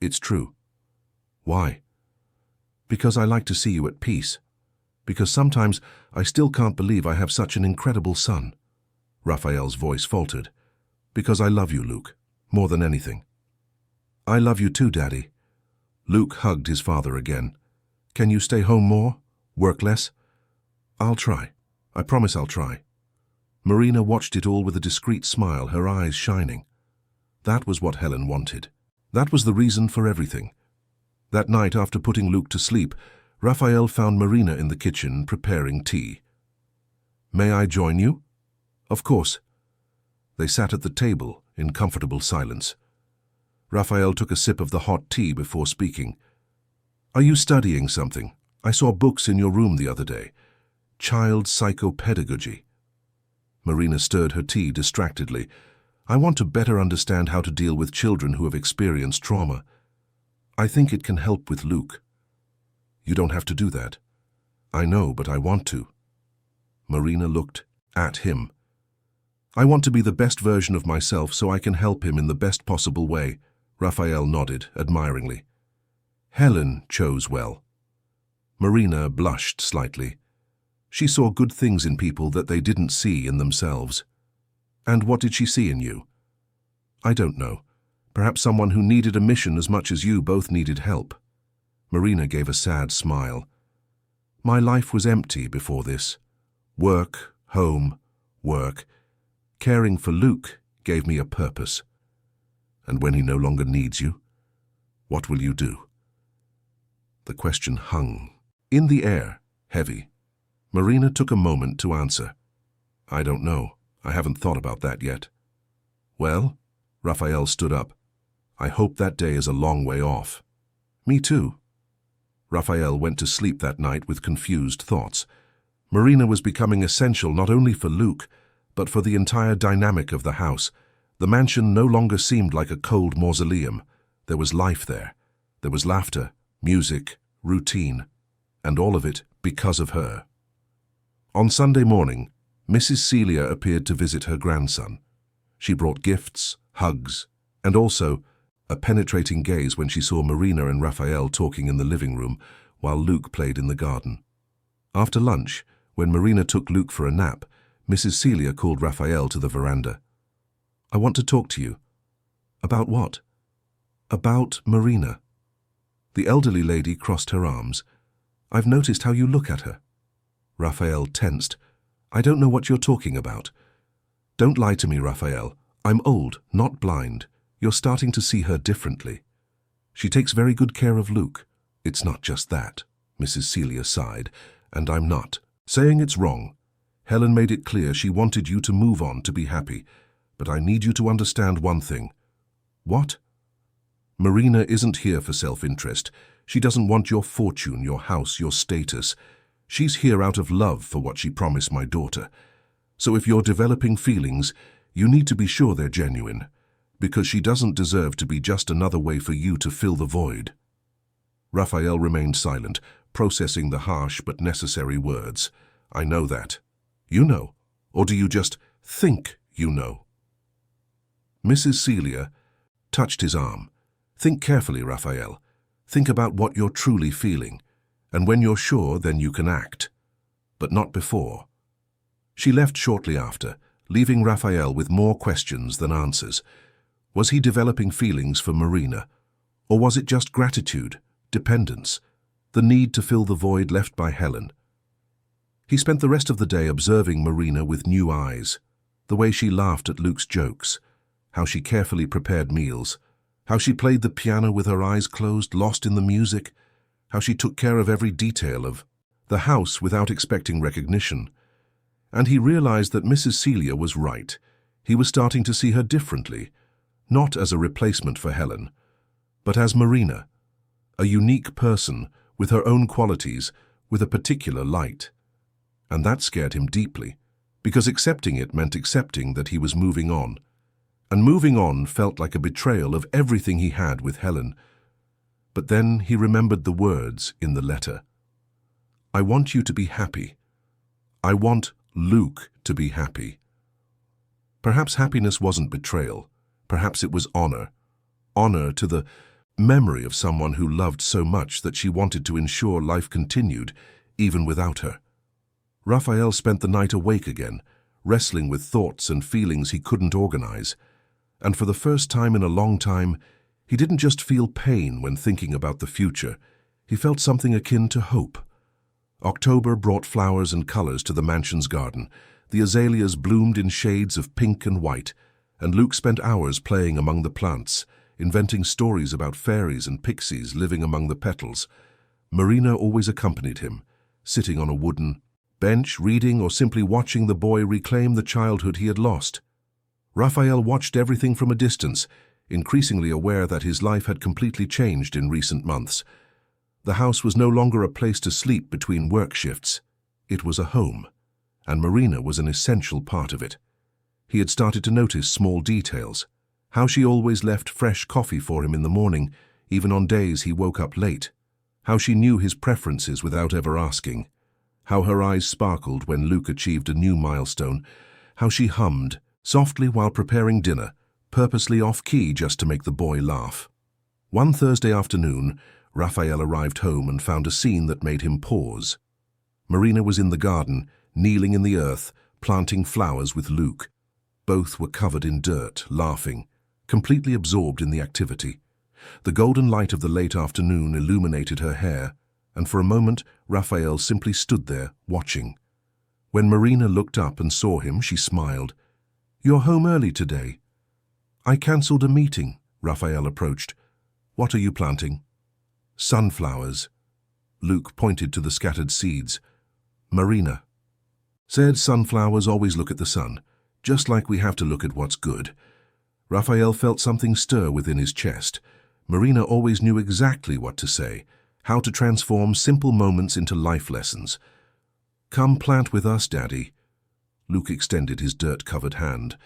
It's true. Why? Because I like to see you at peace. Because sometimes I still can't believe I have such an incredible son. Raphael's voice faltered. Because I love you, Luke, more than anything. I love you too, Daddy. Luke hugged his father again. Can you stay home more? Work less? I'll try. I promise I'll try. Marina watched it all with a discreet smile, her eyes shining. That was what Helen wanted. That was the reason for everything. That night, after putting Luke to sleep, Raphael found Marina in the kitchen preparing tea. May I join you? Of course. They sat at the table in comfortable silence. Raphael took a sip of the hot tea before speaking. Are you studying something? I saw books in your room the other day. Child psychopedagogy. Marina stirred her tea distractedly. I want to better understand how to deal with children who have experienced trauma. I think it can help with Luke. You don't have to do that. I know, but I want to. Marina looked at him. I want to be the best version of myself so I can help him in the best possible way. Raphael nodded admiringly. Helen chose well. Marina blushed slightly. She saw good things in people that they didn't see in themselves. And what did she see in you? I don't know. Perhaps someone who needed a mission as much as you both needed help. Marina gave a sad smile. My life was empty before this. Work, home, work. Caring for Luke gave me a purpose. And when he no longer needs you, what will you do? The question hung in the air, heavy. Marina took a moment to answer. I don't know. I haven't thought about that yet. Well, Raphael stood up. I hope that day is a long way off. Me too. Raphael went to sleep that night with confused thoughts. Marina was becoming essential not only for Luke, but for the entire dynamic of the house. The mansion no longer seemed like a cold mausoleum. There was life there. There was laughter, music, routine, and all of it because of her. On Sunday morning, Mrs. Celia appeared to visit her grandson. She brought gifts, hugs, and also a penetrating gaze when she saw Marina and Raphael talking in the living room while Luke played in the garden. After lunch, when Marina took Luke for a nap, Mrs. Celia called Raphael to the veranda. I want to talk to you. About what? About Marina. The elderly lady crossed her arms. I've noticed how you look at her. Raphael tensed. I don't know what you're talking about. Don't lie to me, Raphael. I'm old, not blind. You're starting to see her differently. She takes very good care of Luke. It's not just that, Mrs. Celia sighed, and I'm not saying it's wrong. Helen made it clear she wanted you to move on to be happy, but I need you to understand one thing. What? Marina isn't here for self-interest. She doesn't want your fortune, your house, your status. She's here out of love for what she promised my daughter. So if you're developing feelings, you need to be sure they're genuine, because she doesn't deserve to be just another way for you to fill the void. Raphael remained silent, processing the harsh but necessary words. I know that. You know. Or do you just think you know? Mrs. Celia touched his arm. Think carefully, Raphael. Think about what you're truly feeling. And when you're sure, then you can act. But not before. She left shortly after, leaving Raphael with more questions than answers. Was he developing feelings for Marina? Or was it just gratitude, dependence, the need to fill the void left by Helen? He spent the rest of the day observing Marina with new eyes, the way she laughed at Luke's jokes, how she carefully prepared meals, how she played the piano with her eyes closed, lost in the music, how she took care of every detail of the house without expecting recognition. And he realized that Mrs. Celia was right. He was starting to see her differently, not as a replacement for Helen, but as Marina, a unique person with her own qualities, with a particular light. And that scared him deeply, because accepting it meant accepting that he was moving on. And moving on felt like a betrayal of everything he had with Helen. But then he remembered the words in the letter. I want you to be happy. I want Luke to be happy. Perhaps happiness wasn't betrayal. Perhaps it was honor. Honor to the memory of someone who loved so much that she wanted to ensure life continued, even without her. Raphael spent the night awake again, wrestling with thoughts and feelings he couldn't organize. And for the first time in a long time, he didn't just feel pain when thinking about the future. He felt something akin to hope. October brought flowers and colors to the mansion's garden. The azaleas bloomed in shades of pink and white, and Luke spent hours playing among the plants, inventing stories about fairies and pixies living among the petals. Marina always accompanied him, sitting on a wooden bench, reading or simply watching the boy reclaim the childhood he had lost. Raphael watched everything from a distance, increasingly aware that his life had completely changed in recent months. The house was no longer a place to sleep between work shifts. It was a home, and Marina was an essential part of it. He had started to notice small details, how she always left fresh coffee for him in the morning, even on days he woke up late, how she knew his preferences without ever asking, how her eyes sparkled when Luke achieved a new milestone, how she hummed softly while preparing dinner, purposely off-key just to make the boy laugh. One Thursday afternoon, Raphael arrived home and found a scene that made him pause. Marina was in the garden, kneeling in the earth, planting flowers with Luke. Both were covered in dirt, laughing, completely absorbed in the activity. The golden light of the late afternoon illuminated her hair, and for a moment Raphael simply stood there, watching. When Marina looked up and saw him, she smiled. "You're home early today." "I cancelled a meeting," Raphael approached. "What are you planting?" "Sunflowers." Luke pointed to the scattered seeds. "Marina said sunflowers always look at the sun, just like we have to look at what's good." Raphael felt something stir within his chest. Marina always knew exactly what to say, how to transform simple moments into life lessons. "Come plant with us, Daddy." Luke extended his dirt-covered hand.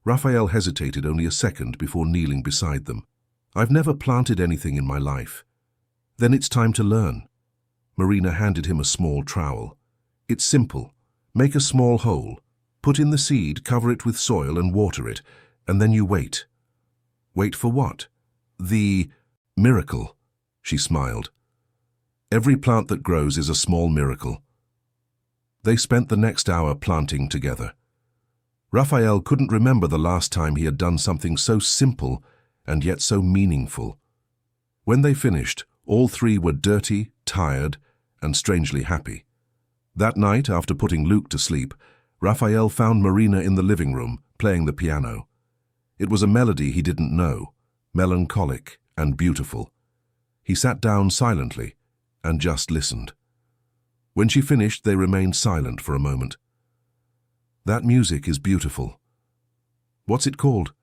Raphael hesitated only a second before kneeling beside them. "I've never planted anything in my life." "Then it's time to learn." Marina handed him a small trowel. "It's simple. Make a small hole. Put in the seed, cover it with soil and water it, and then you wait." "Wait for what?" "The miracle," she smiled. "Every plant that grows is a small miracle." They spent the next hour planting together. Raphael couldn't remember the last time he had done something so simple and yet so meaningful. When they finished, all three were dirty, tired, and strangely happy. That night, after putting Luke to sleep, Raphael found Marina in the living room, playing the piano. It was a melody he didn't know, melancholic and beautiful. He sat down silently and just listened. When she finished, they remained silent for a moment. "That music is beautiful." "What's it called?"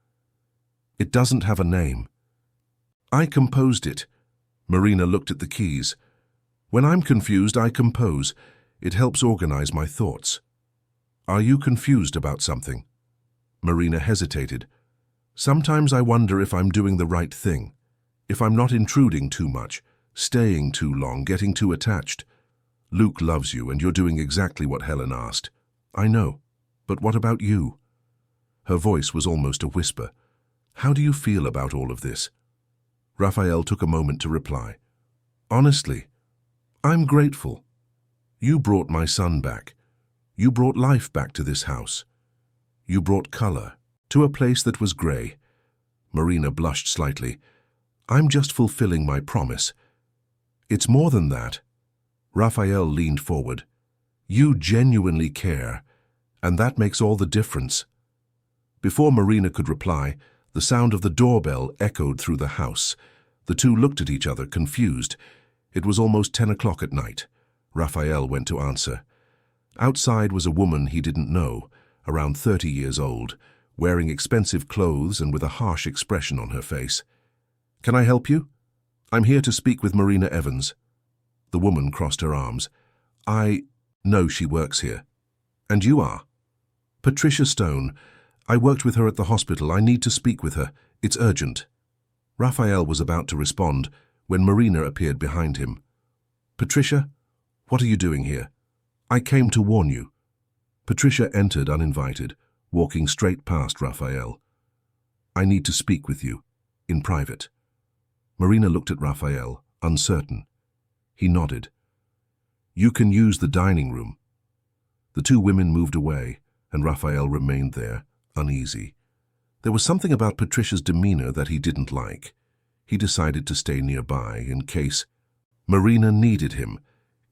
"It doesn't have a name." "I composed it." Marina looked at the keys. "When I'm confused, I compose. It helps organize my thoughts." "Are you confused about something?" Marina hesitated. "Sometimes I wonder if I'm doing the right thing, if I'm not intruding too much, staying too long, getting too attached." "Luke loves you, and you're doing exactly what Helen asked." "I know, but what about you?" Her voice was almost a whisper. "How do you feel about all of this?" Raphael took a moment to reply. "Honestly, I'm grateful. You brought my son back. You brought life back to this house. You brought color to a place that was gray." Marina blushed slightly. "I'm just fulfilling my promise." "It's more than that." Raphael leaned forward. "You genuinely care, and that makes all the difference." Before Marina could reply, the sound of the doorbell echoed through the house. The two looked at each other, confused. It was almost 10 o'clock at night. Raphael went to answer. Outside was a woman he didn't know, around 30 years old, wearing expensive clothes and with a harsh expression on her face. "Can I help you?" "I'm here to speak with Marina Evans." The woman crossed her arms. "I know she works here." "And you are?" "Patricia Stone. I worked with her at the hospital. I need to speak with her. It's urgent." Raphael was about to respond when Marina appeared behind him. "Patricia, what are you doing here?" "I came to warn you." Patricia entered uninvited, walking straight past Raphael. "I need to speak with you, in private." Marina looked at Raphael, uncertain. He nodded. "You can use the dining room." The two women moved away, and Raphael remained there, uneasy. There was something about Patricia's demeanor that he didn't like. He decided to stay nearby, in case Marina needed him.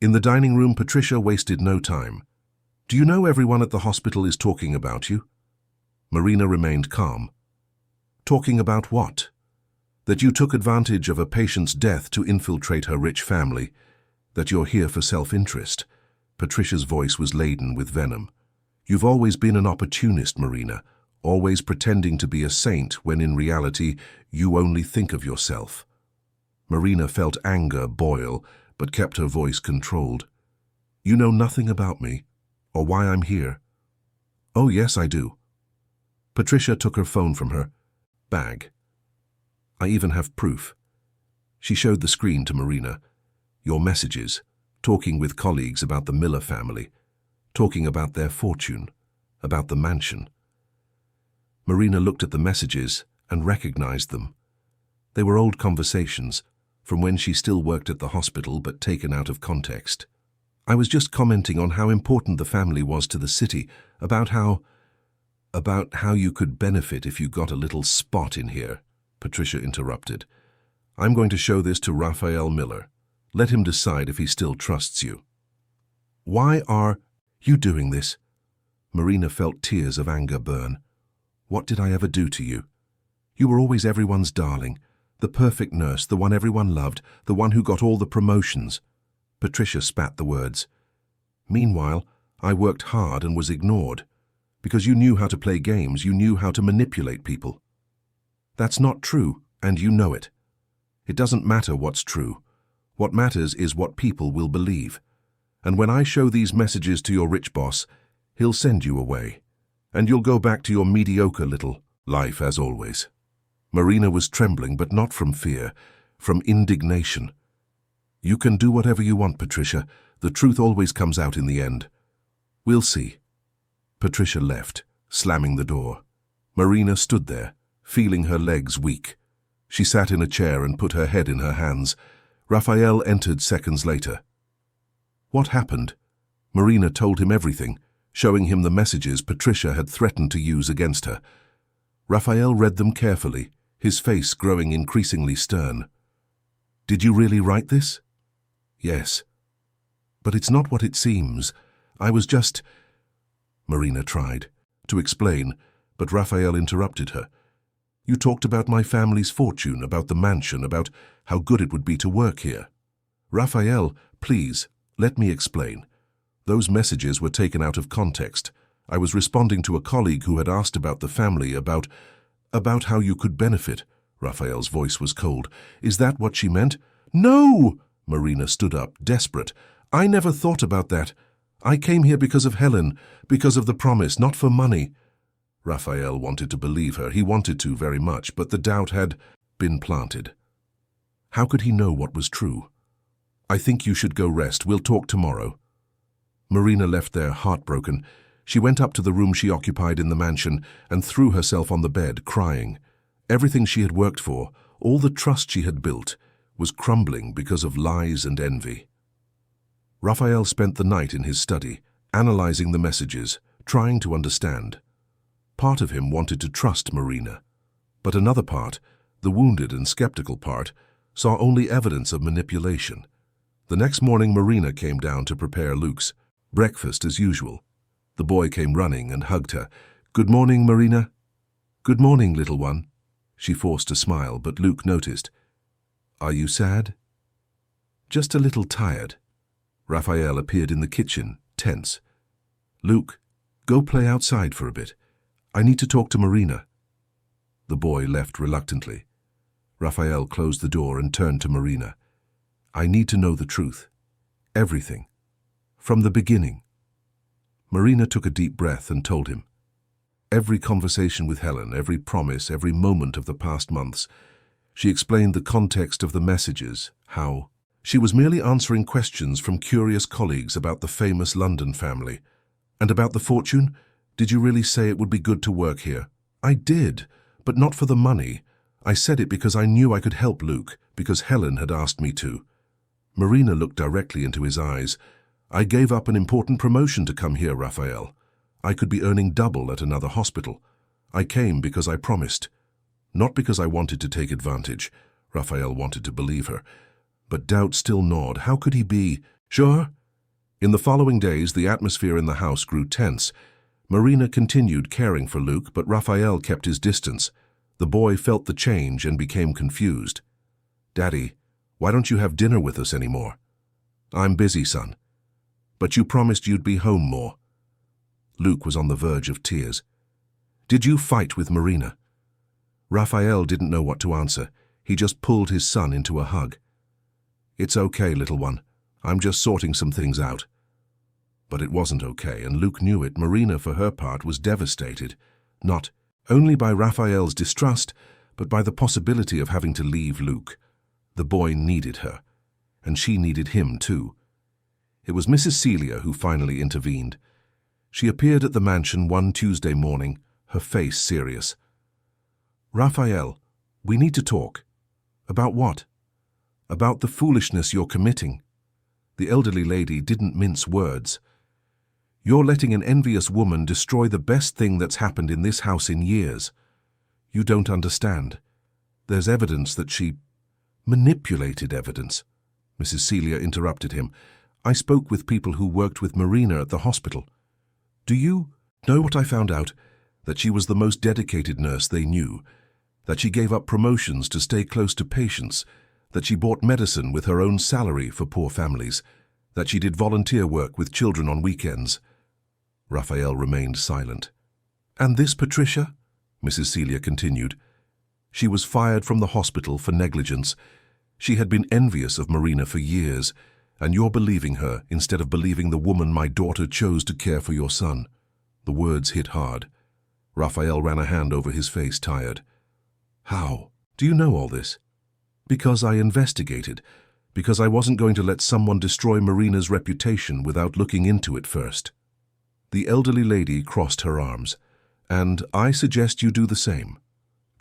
In the dining room, Patricia wasted no time. "Do you know everyone at the hospital is talking about you?" Marina remained calm. "Talking about what?" "That you took advantage of a patient's death to infiltrate her rich family. That you're here for self-interest." Patricia's voice was laden with venom. "You've always been an opportunist, Marina, always pretending to be a saint when in reality you only think of yourself." Marina felt anger boil, but kept her voice controlled. "You know nothing about me, or why I'm here?" "Oh, yes, I do." Patricia took her phone from her bag. "I even have proof." She showed the screen to Marina. "Your messages, talking with colleagues about the Miller family, talking about their fortune, about the mansion." Marina looked at the messages and recognized them. They were old conversations, from when she still worked at the hospital but taken out of context. I was just commenting on how important the family was to the city, about how you could benefit if you got a little spot in here, Patricia interrupted. I'm going to show this to Raphael Miller. Let him decide if he still trusts you. Why are you doing this? Marina felt tears of anger burn. What did I ever do to you? You were always everyone's darling, the perfect nurse, the one everyone loved, the one who got all the promotions. Patricia spat the words. Meanwhile, I worked hard and was ignored. Because you knew how to play games, you knew how to manipulate people. That's not true, and you know it. It doesn't matter what's true. What matters is what people will believe. And when I show these messages to your rich boss, he'll send you away. And you'll go back to your mediocre little life as always. Marina was trembling, but not from fear, from indignation. You can do whatever you want, Patricia. The truth always comes out in the end. We'll see. Patricia left, slamming the door. Marina stood there, feeling her legs weak. She sat in a chair and put her head in her hands. Raphael entered seconds later. What happened? Marina told him everything, showing him the messages Patricia had threatened to use against her. Raphael read them carefully, his face growing increasingly stern. Did you really write this? Yes. But it's not what it seems. I was just... Marina tried to explain, but Raphael interrupted her. You talked about my family's fortune, about the mansion, about how good it would be to work here. Raphael, please, let me explain. Those messages were taken out of context. I was responding to a colleague who had asked about the family, about how you could benefit. Raphael's voice was cold. Is that what she meant? No! Marina stood up, desperate. I never thought about that. I came here because of Helen, because of the promise, not for money. Raphael wanted to believe her. He wanted to very much, but the doubt had been planted. How could he know what was true? I think you should go rest. We'll talk tomorrow. Marina left there heartbroken. She went up to the room she occupied in the mansion and threw herself on the bed, crying. Everything she had worked for, all the trust she had built, was crumbling because of lies and envy. Raphael spent the night in his study, analyzing the messages, trying to understand. Part of him wanted to trust Marina, but another part, the wounded and skeptical part, saw only evidence of manipulation. The next morning Marina came down to prepare Luke's breakfast as usual. The boy came running and hugged her. Good morning, Marina. Good morning, little one. She forced a smile, but Luke noticed. Are you sad? Just a little tired. Raphael appeared in the kitchen, tense. Luke, go play outside for a bit. I need to talk to Marina. The boy left reluctantly. Raphael closed the door and turned to Marina. I need to know the truth. Everything. From the beginning. Marina took a deep breath and told him. Every conversation with Helen, every promise, every moment of the past months. She explained the context of the messages, how she was merely answering questions from curious colleagues about the famous London family. And about the fortune? Did you really say it would be good to work here? I did, but not for the money. I said it because I knew I could help Luke, because Helen had asked me to. Marina looked directly into his eyes. I gave up an important promotion to come here, Raphael. I could be earning double at another hospital. I came because I promised. Not because I wanted to take advantage. Raphael wanted to believe her. But doubt still gnawed. How could he be sure? In the following days, the atmosphere in the house grew tense. Marina continued caring for Luke, but Raphael kept his distance. The boy felt the change and became confused. Daddy, why don't you have dinner with us anymore? I'm busy, son. But you promised you'd be home more. Luke was on the verge of tears. Did you fight with Marina? Raphael didn't know what to answer. He just pulled his son into a hug. It's okay, little one. I'm just sorting some things out. But it wasn't okay, and Luke knew it. Marina, for her part, was devastated, not only by Raphael's distrust, but by the possibility of having to leave Luke. The boy needed her, and she needed him too. It was Mrs. Celia who finally intervened. She appeared at the mansion one Tuesday morning, her face serious. Raphael, we need to talk. About what? about the foolishness you're committing." The elderly lady didn't mince words. "You're letting an envious woman destroy the best thing that's happened in this house in years. You don't understand. There's evidence that she manipulated evidence." Mrs. Celia interrupted him. "I spoke with people who worked with Marina at the hospital. Do you know what I found out? That she was the most dedicated nurse they knew, that she gave up promotions to stay close to patients, that she bought medicine with her own salary for poor families, that she did volunteer work with children on weekends." Raphael remained silent. "And this Patricia?" Mrs. Celia continued. "She was fired from the hospital for negligence. She had been envious of Marina for years, and you're believing her instead of believing the woman my daughter chose to care for your son." The words hit hard. Raphael ran a hand over his face, tired. "How? Do you know all this?" "Because I investigated. Because I wasn't going to let someone destroy Marina's reputation without looking into it first." The elderly lady crossed her arms. "And I suggest you do the same.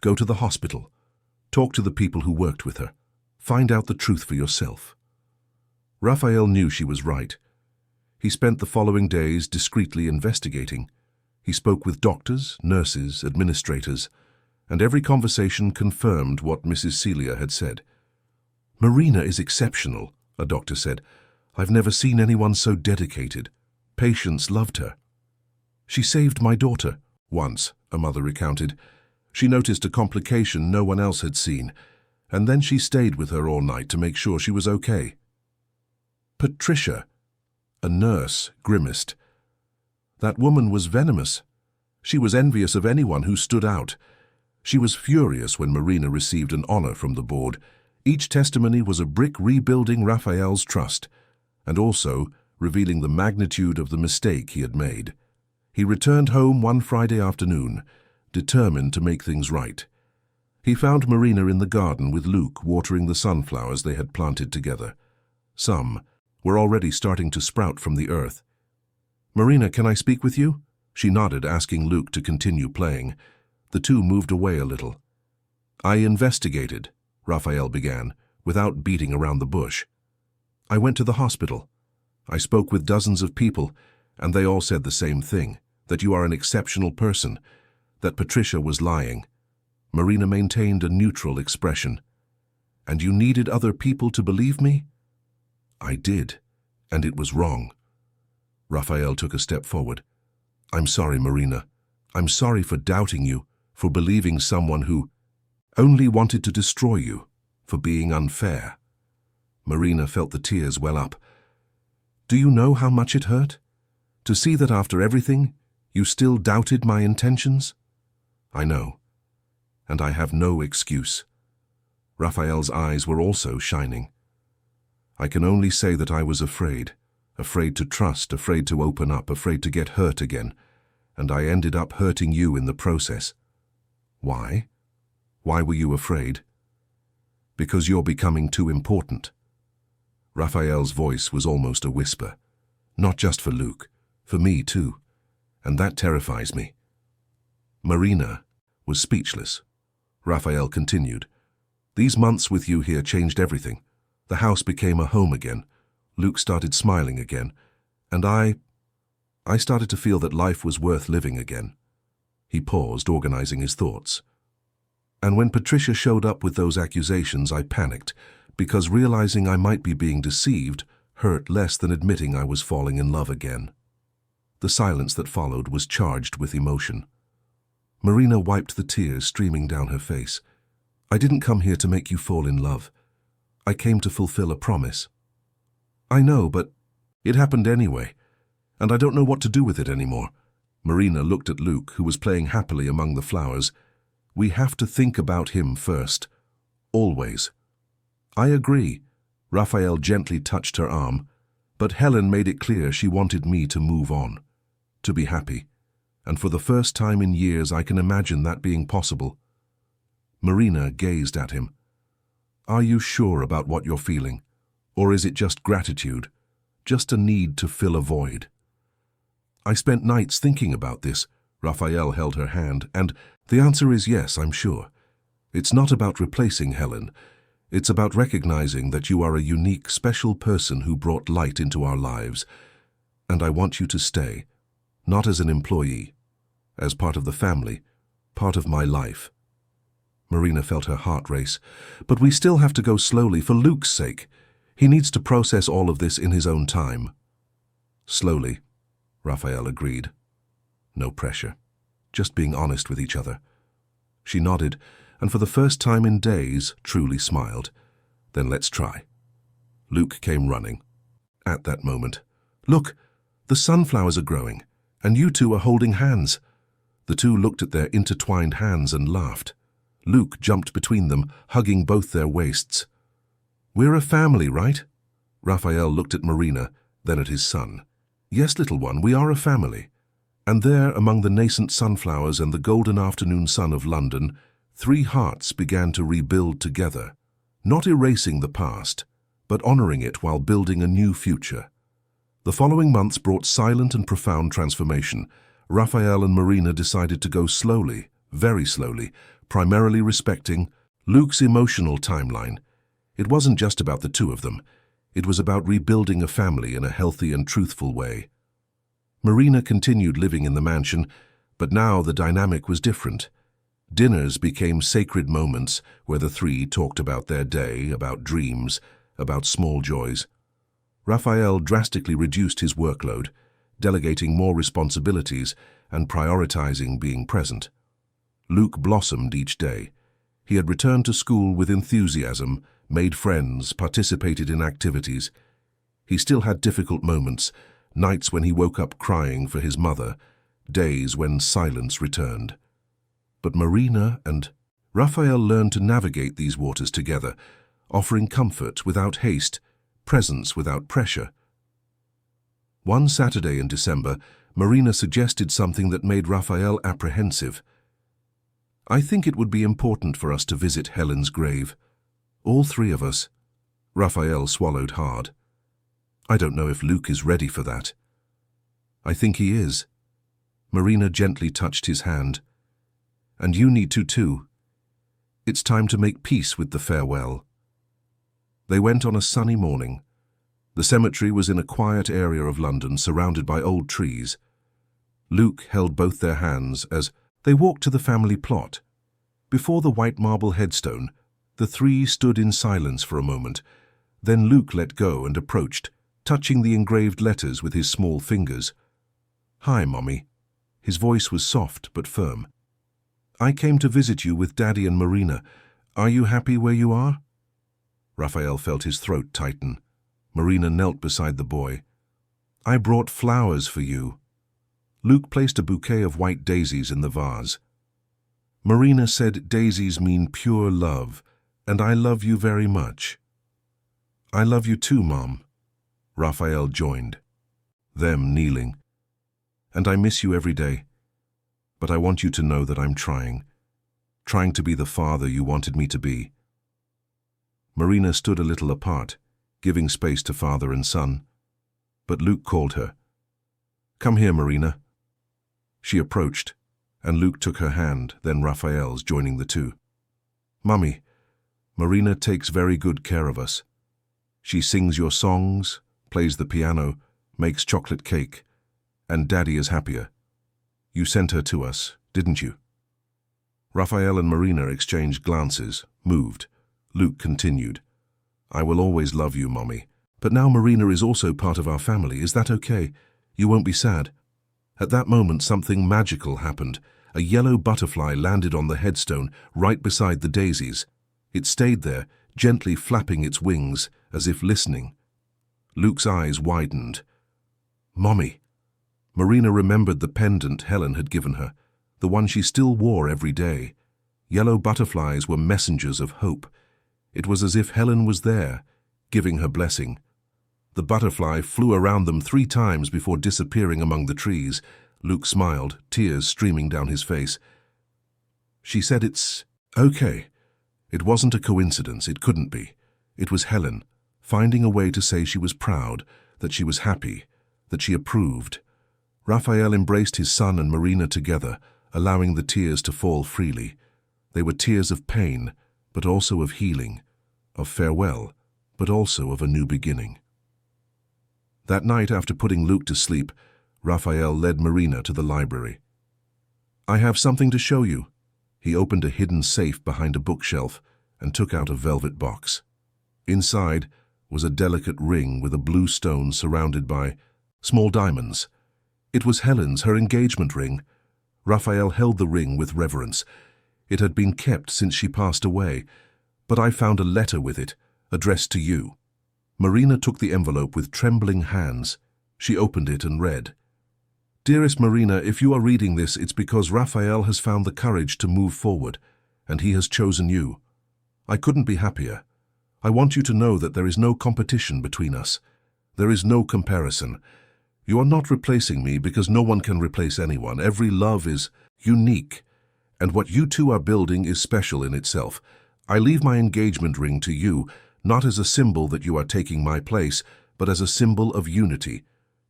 Go to the hospital. Talk to the people who worked with her. Find out the truth for yourself." Raphael knew she was right. He spent the following days discreetly investigating. He spoke with doctors, nurses, administrators, and every conversation confirmed what Mrs. Celia had said. "Marina is exceptional," a doctor said. "I've never seen anyone so dedicated. Patients loved her." "She saved my daughter once," a mother recounted. "She noticed a complication no one else had seen, and then she stayed with her all night to make sure she was okay." "Patricia," a nurse grimaced. "That woman was venomous. She was envious of anyone who stood out. She was furious when Marina received an honor from the board. Each testimony was a brick rebuilding Raphael's trust, and also revealing the magnitude of the mistake he had made. He returned home one Friday afternoon, determined to make things right. He found Marina in the garden with Luke watering the sunflowers they had planted together. Some were already starting to sprout from the earth. "Marina, can I speak with you?" She nodded, asking Luke to continue playing. The two moved away a little. "I investigated," Raphael began, without beating around the bush. "I went to the hospital. I spoke with dozens of people, and they all said the same thing, that you are an exceptional person, that Patricia was lying." Marina maintained a neutral expression. "And you needed other people to believe me?" "I did, and it was wrong." Raphael took a step forward. "I'm sorry, Marina. I'm sorry for doubting you, for believing someone who only wanted to destroy you, for being unfair." Marina felt the tears well up. "Do you know how much it hurt? To see that after everything, you still doubted my intentions?" "I know, and I have no excuse." Raphael's eyes were also shining. "I can only say that I was afraid to trust, afraid to open up, afraid to get hurt again, and I ended up hurting you in the process." "Why? Why were you afraid?" "Because you're becoming too important." Raphael's voice was almost a whisper. "Not just for Luke, for me too, and that terrifies me." Marina was speechless. Raphael continued. "These months with you here changed everything. The house became a home again. Luke started smiling again, and I started to feel that life was worth living again." He paused, organizing his thoughts. "And when Patricia showed up with those accusations, I panicked, because realizing I might be being deceived hurt less than admitting I was falling in love again." The silence that followed was charged with emotion. Marina wiped the tears streaming down her face. "I didn't come here to make you fall in love. I came to fulfill a promise." "I know, but it happened anyway, and I don't know what to do with it anymore." Marina looked at Luke, who was playing happily among the flowers. "We have to think about him first. Always." "I agree." Raphael gently touched her arm, but Helen made it clear she wanted me to move on, to be happy, and for the first time in years I can imagine that being possible. Marina gazed at him. "Are you sure about what you're feeling? Or is it just gratitude? Just a need to fill a void?" "I spent nights thinking about this." Raphael held her hand, "and the answer is yes, I'm sure. It's not about replacing Helen. It's about recognizing that you are a unique, special person who brought light into our lives, and I want you to stay, not as an employee, as part of the family, part of my life." Marina felt her heart race. "But we still have to go slowly for Luke's sake. He needs to process all of this in his own time." "Slowly," Raphael agreed. No pressure, just being honest with each other. She nodded, and for the first time in days, truly smiled. "Then let's try." Luke came running. At that moment, "Look, the sunflowers are growing, and you two are holding hands." The two looked at their intertwined hands and laughed. Luke jumped between them, hugging both their waists. "We're a family, right?" Raphael looked at Marina, then at his son. "Yes, little one, we are a family." And there, among the nascent sunflowers and the golden afternoon sun of London, three hearts began to rebuild together, not erasing the past, but honoring it while building a new future. The following months brought silent and profound transformation. Raphael and Marina decided to go slowly, very slowly, primarily respecting Luke's emotional timeline. It wasn't just about the two of them. It was about rebuilding a family in a healthy and truthful way. Marina continued living in the mansion, but now the dynamic was different. Dinners became sacred moments where the three talked about their day, about dreams, about small joys. Raphael drastically reduced his workload, delegating more responsibilities and prioritizing being present. Luke blossomed each day. He had returned to school with enthusiasm, made friends, participated in activities. He still had difficult moments, nights when he woke up crying for his mother, days when silence returned. But Marina and Raphael learned to navigate these waters together, offering comfort without haste, presence without pressure. One Saturday in December, Marina suggested something that made Raphael apprehensive. "I think it would be important for us to visit Helen's grave. All three of us." Raphael swallowed hard. "I don't know if Luke is ready for that." "I think he is." Marina gently touched his hand. "And you need to too. It's time to make peace with the farewell." They went on a sunny morning. The cemetery was in a quiet area of London, surrounded by old trees. Luke held both their hands as they walked to the family plot. Before the white marble headstone, the three stood in silence for a moment. Then Luke let go and approached, touching the engraved letters with his small fingers. "Hi, Mommy." His voice was soft but firm. "I came to visit you with Daddy and Marina. Are you happy where you are?" Raphael felt his throat tighten. Marina knelt beside the boy. "I brought flowers for you." Luke placed a bouquet of white daisies in the vase. Marina said daisies mean pure love, and I love you very much. "I love you too, Mom." Raphael joined, them kneeling. "And I miss you every day. But I want you to know that I'm trying to be the father you wanted me to be." Marina stood a little apart, giving space to father and son. But Luke called her. "Come here, Marina." She approached, and Luke took her hand, then Raphael's, joining the two. "Mummy, Marina takes very good care of us. She sings your songs, plays the piano, makes chocolate cake, and Daddy is happier. You sent her to us, didn't you?" Raphael and Marina exchanged glances, moved. Luke continued. "I will always love you, Mommy. But now Marina is also part of our family. Is that okay? You won't be sad?" At that moment, something magical happened. A yellow butterfly landed on the headstone right beside the daisies. It stayed there, gently flapping its wings, as if listening. Luke's eyes widened. "Mommy." Marina remembered the pendant Helen had given her, the one she still wore every day. Yellow butterflies were messengers of hope. It was as if Helen was there, giving her blessing. The butterfly flew around them 3 times before disappearing among the trees. Luke smiled, tears streaming down his face. "She said it's okay." It wasn't a coincidence, it couldn't be. It was Helen, finding a way to say she was proud, that she was happy, that she approved. Raphael embraced his son and Marina together, allowing the tears to fall freely. They were tears of pain, but also of healing, of farewell, but also of a new beginning. That night, after putting Luke to sleep, Raphael led Marina to the library. "I have something to show you." He opened a hidden safe behind a bookshelf and took out a velvet box. Inside was a delicate ring with a blue stone surrounded by small diamonds. It was Helen's, her engagement ring. Raphael held the ring with reverence. It had been kept since she passed away, but I found a letter with it, addressed to you. Marina took the envelope with trembling hands. She opened it and read, "Dearest Marina, if you are reading this, it's because Raphael has found the courage to move forward, and he has chosen you. I couldn't be happier. I want you to know that there is no competition between us. There is no comparison. You are not replacing me because no one can replace anyone. Every love is unique, and what you two are building is special in itself. I leave my engagement ring to you, not as a symbol that you are taking my place, but as a symbol of unity.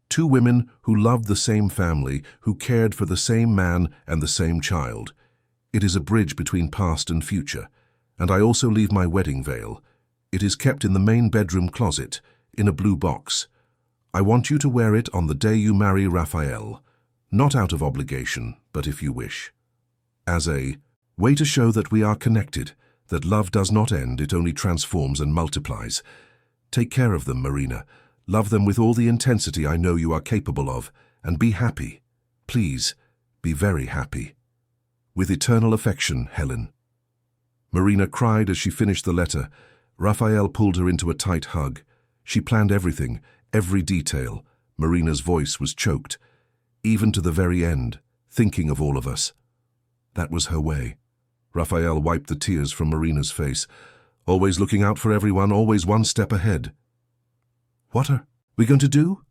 Two women who loved the same family, who cared for the same man and the same child. It is a bridge between past and future. And I also leave my wedding veil. It is kept in the main bedroom closet, in a blue box. I want you to wear it on the day you marry Raphael, not out of obligation, but if you wish. As a way to show that we are connected, that love does not end, it only transforms and multiplies. Take care of them, Marina. Love them with all the intensity I know you are capable of, and be happy. Please, be very happy. With eternal affection, Helen." Marina cried as she finished the letter. Raphael pulled her into a tight hug. She planned everything, every detail. Marina's voice was choked, even to the very end, thinking of all of us. That was her way. Raphael wiped the tears from Marina's face. Always looking out for everyone, always one step ahead. "What are we going to do?"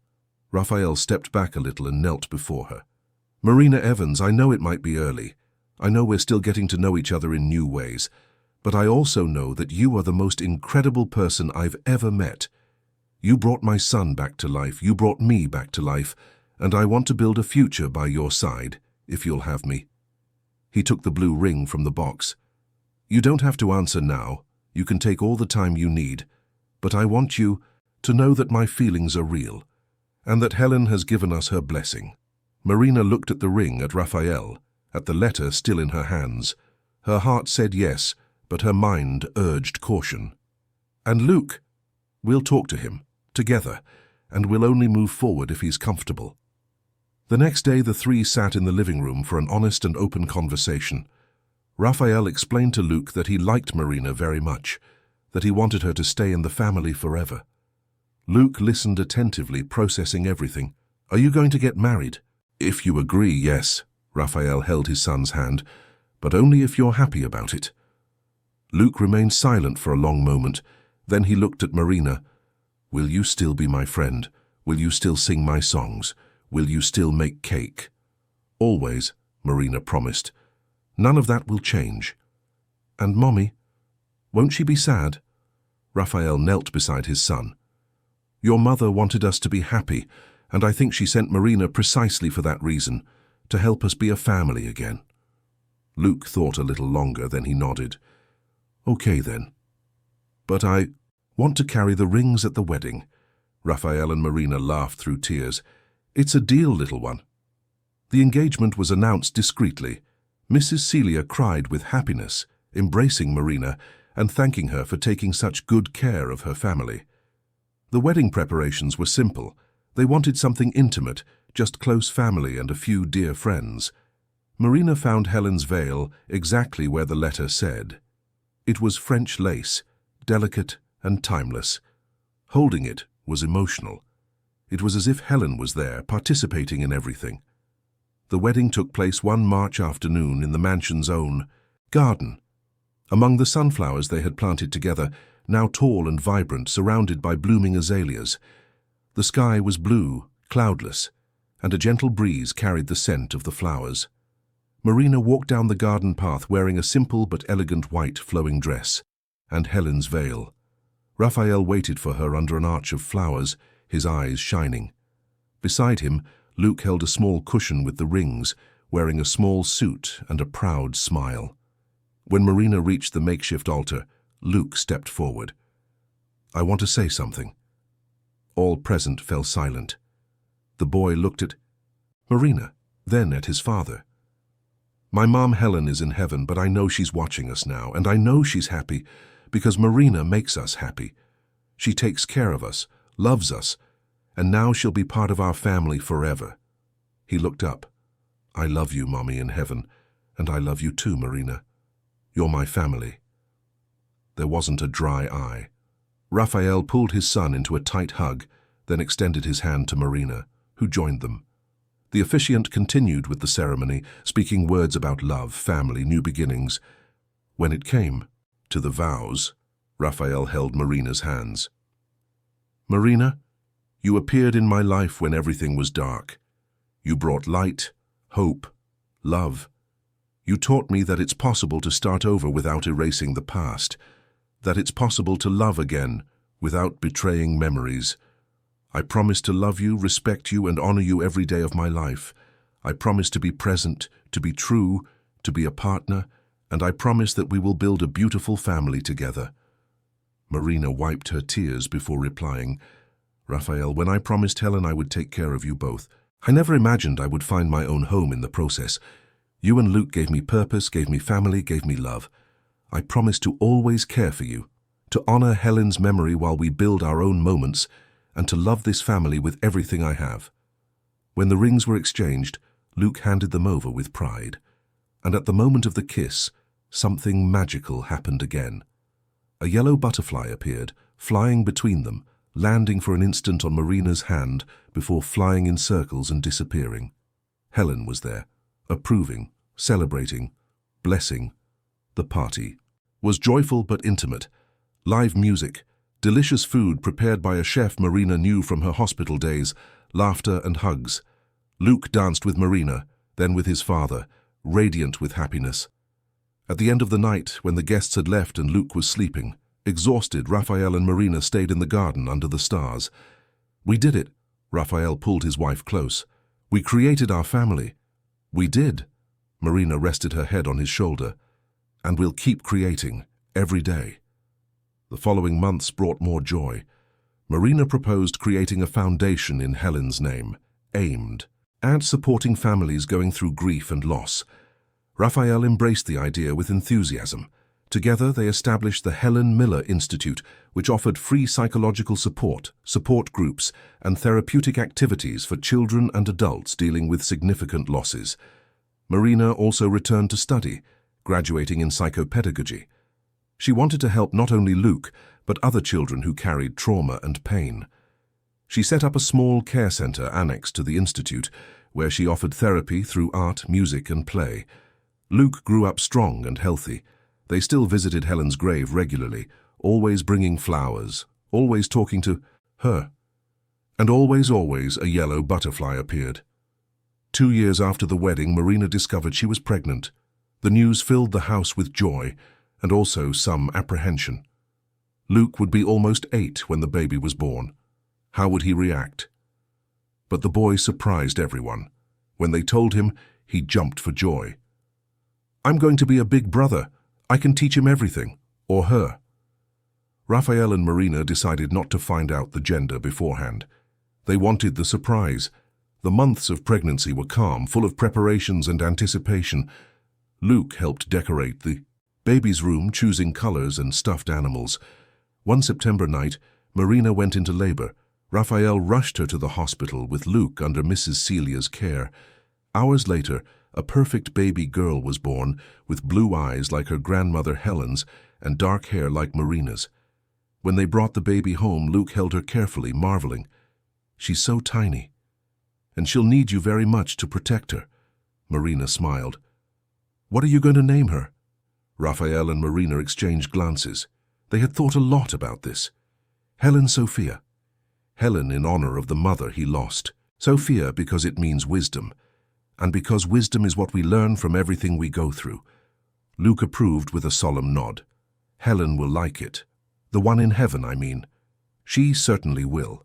Raphael stepped back a little and knelt before her. "Marina Evans, I know it might be early. I know we're still getting to know each other in new ways. But I also know that you are the most incredible person I've ever met. You brought my son back to life, you brought me back to life, and I want to build a future by your side, if you'll have me." He took the blue ring from the box. "You don't have to answer now. You can take all the time you need. But I want you to know that my feelings are real, and that Helen has given us her blessing." Marina looked at the ring, at Raphael, at the letter still in her hands. Her heart said yes, but her mind urged caution. "And Luke, we'll talk to him, together, and we'll only move forward if he's comfortable." The next day the three sat in the living room for an honest and open conversation. Raphael explained to Luke that he liked Marina very much, that he wanted her to stay in the family forever. Luke listened attentively, processing everything. "Are you going to get married?" "If you agree, yes." Raphael held his son's hand, "but only if you're happy about it." Luke remained silent for a long moment. Then he looked at Marina. "Will you still be my friend? Will you still sing my songs? Will you still make cake?" "Always," Marina promised. "None of that will change." "And Mommy, won't she be sad?" Raphael knelt beside his son. "Your mother wanted us to be happy, and I think she sent Marina precisely for that reason, to help us be a family again." Luke thought a little longer, then he nodded. "Okay then. But I want to carry the rings at the wedding." Raphael and Marina laughed through tears. "It's a deal, little one." The engagement was announced discreetly. Mrs. Celia cried with happiness, embracing Marina and thanking her for taking such good care of her family. The wedding preparations were simple. They wanted something intimate, just close family and a few dear friends. Marina found Helen's veil exactly where the letter said. It was French lace, delicate and timeless. Holding it was emotional. It was as if Helen was there, participating in everything. The wedding took place one March afternoon in the mansion's own garden. Among the sunflowers they had planted together, now tall and vibrant, surrounded by blooming azaleas. The sky was blue, cloudless, and a gentle breeze carried the scent of the flowers. Marina walked down the garden path wearing a simple but elegant white flowing dress and Helen's veil. Raphael waited for her under an arch of flowers, his eyes shining. Beside him, Luke held a small cushion with the rings, wearing a small suit and a proud smile. When Marina reached the makeshift altar, Luke stepped forward. I want to say something." All present fell silent. The boy looked at Marina, then at his father. "My mom Helen is in heaven, but I know she's watching us now, and I know she's happy because Marina makes us happy. She takes care of us, loves us, and now she'll be part of our family forever." He looked up. "I love you, Mommy in heaven, and I love you too, Marina. You're my family." There wasn't a dry eye. Raphael pulled his son into a tight hug, then extended his hand to Marina, who joined them. The officiant continued with the ceremony, speaking words about love, family, new beginnings. When it came to the vows, Raphael held Marina's hands. "Marina, you appeared in my life when everything was dark. You brought light, hope, love. You taught me that it's possible to start over without erasing the past, that it's possible to love again without betraying memories. I promise to love you, respect you, and honor you every day of my life. I promise to be present, to be true, to be a partner, and I promise that we will build a beautiful family together." Marina wiped her tears before replying, "Raphael, when I promised Helen I would take care of you both, I never imagined I would find my own home in the process. You and Luke gave me purpose, gave me family, gave me love. I promise to always care for you, to honor Helen's memory while we build our own moments, and to love this family with everything I have." When the rings were exchanged, Luke handed them over with pride. And at the moment of the kiss, something magical happened again. A yellow butterfly appeared, flying between them, landing for an instant on Marina's hand before flying in circles and disappearing. Helen was there, approving, celebrating, blessing. The party was joyful but intimate. Live music, delicious food prepared by a chef Marina knew from her hospital days, laughter and hugs. Luke danced with Marina, then with his father, radiant with happiness. At the end of the night, when the guests had left and Luke was sleeping, exhausted, Raphael and Marina stayed in the garden under the stars. "We did it." Raphael pulled his wife close. "We created our family." "We did." Marina rested her head on his shoulder. "And we'll keep creating, every day." The following months brought more joy. Marina proposed creating a foundation in Helen's name, aimed at supporting families going through grief and loss. Raphael embraced the idea with enthusiasm. Together they established the Helen Miller Institute, which offered free psychological support, support groups, and therapeutic activities for children and adults dealing with significant losses. Marina also returned to study, graduating in psychopedagogy. She wanted to help not only Luke, but other children who carried trauma and pain. She set up a small care center annexed to the institute, where she offered therapy through art, music, and play. Luke grew up strong and healthy. They still visited Helen's grave regularly, always bringing flowers, always talking to her. And always a yellow butterfly appeared. 2 years after the wedding, Marina discovered she was pregnant. The news filled the house with joy, and also some apprehension. Luke would be almost 8 when the baby was born. How would he react? But the boy surprised everyone. When they told him, he jumped for joy. "I'm going to be a big brother. I can teach him everything, or her." Raphael and Marina decided not to find out the gender beforehand. They wanted the surprise. The months of pregnancy were calm, full of preparations and anticipation. Luke helped decorate the baby's room, choosing colors and stuffed animals. One September night, Marina went into labor. Raphael rushed her to the hospital with Luke under Mrs. Celia's care. Hours later, a perfect baby girl was born, with blue eyes like her grandmother Helen's and dark hair like Marina's. When they brought the baby home, Luke held her carefully, marveling. "She's so tiny. And she'll need you very much to protect her." Marina smiled. "What are you going to name her?" Raphael and Marina exchanged glances. They had thought a lot about this. "Helen Sophia." Helen in honor of the mother he lost. Sophia because it means wisdom, and because wisdom is what we learn from everything we go through. Luke approved with a solemn nod. "Helen will like it. The one in heaven, I mean. She certainly will."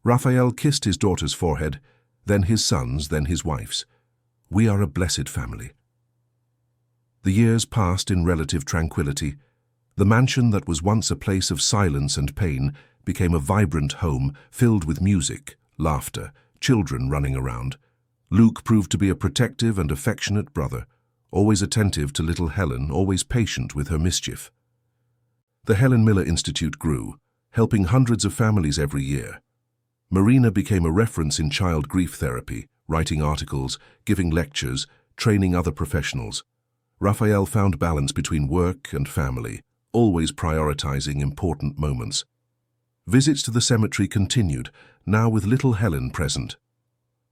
Raphael kissed his daughter's forehead, then his son's, then his wife's. "We are a blessed family." The years passed in relative tranquility. The mansion that was once a place of silence and pain became a vibrant home filled with music, laughter, children running around. Luke proved to be a protective and affectionate brother, always attentive to little Helen, always patient with her mischief. The Helen Miller Institute grew, helping hundreds of families every year. Marina became a reference in child grief therapy, writing articles, giving lectures, training other professionals. Raphael found balance between work and family, always prioritizing important moments. Visits to the cemetery continued, now with little Helen present.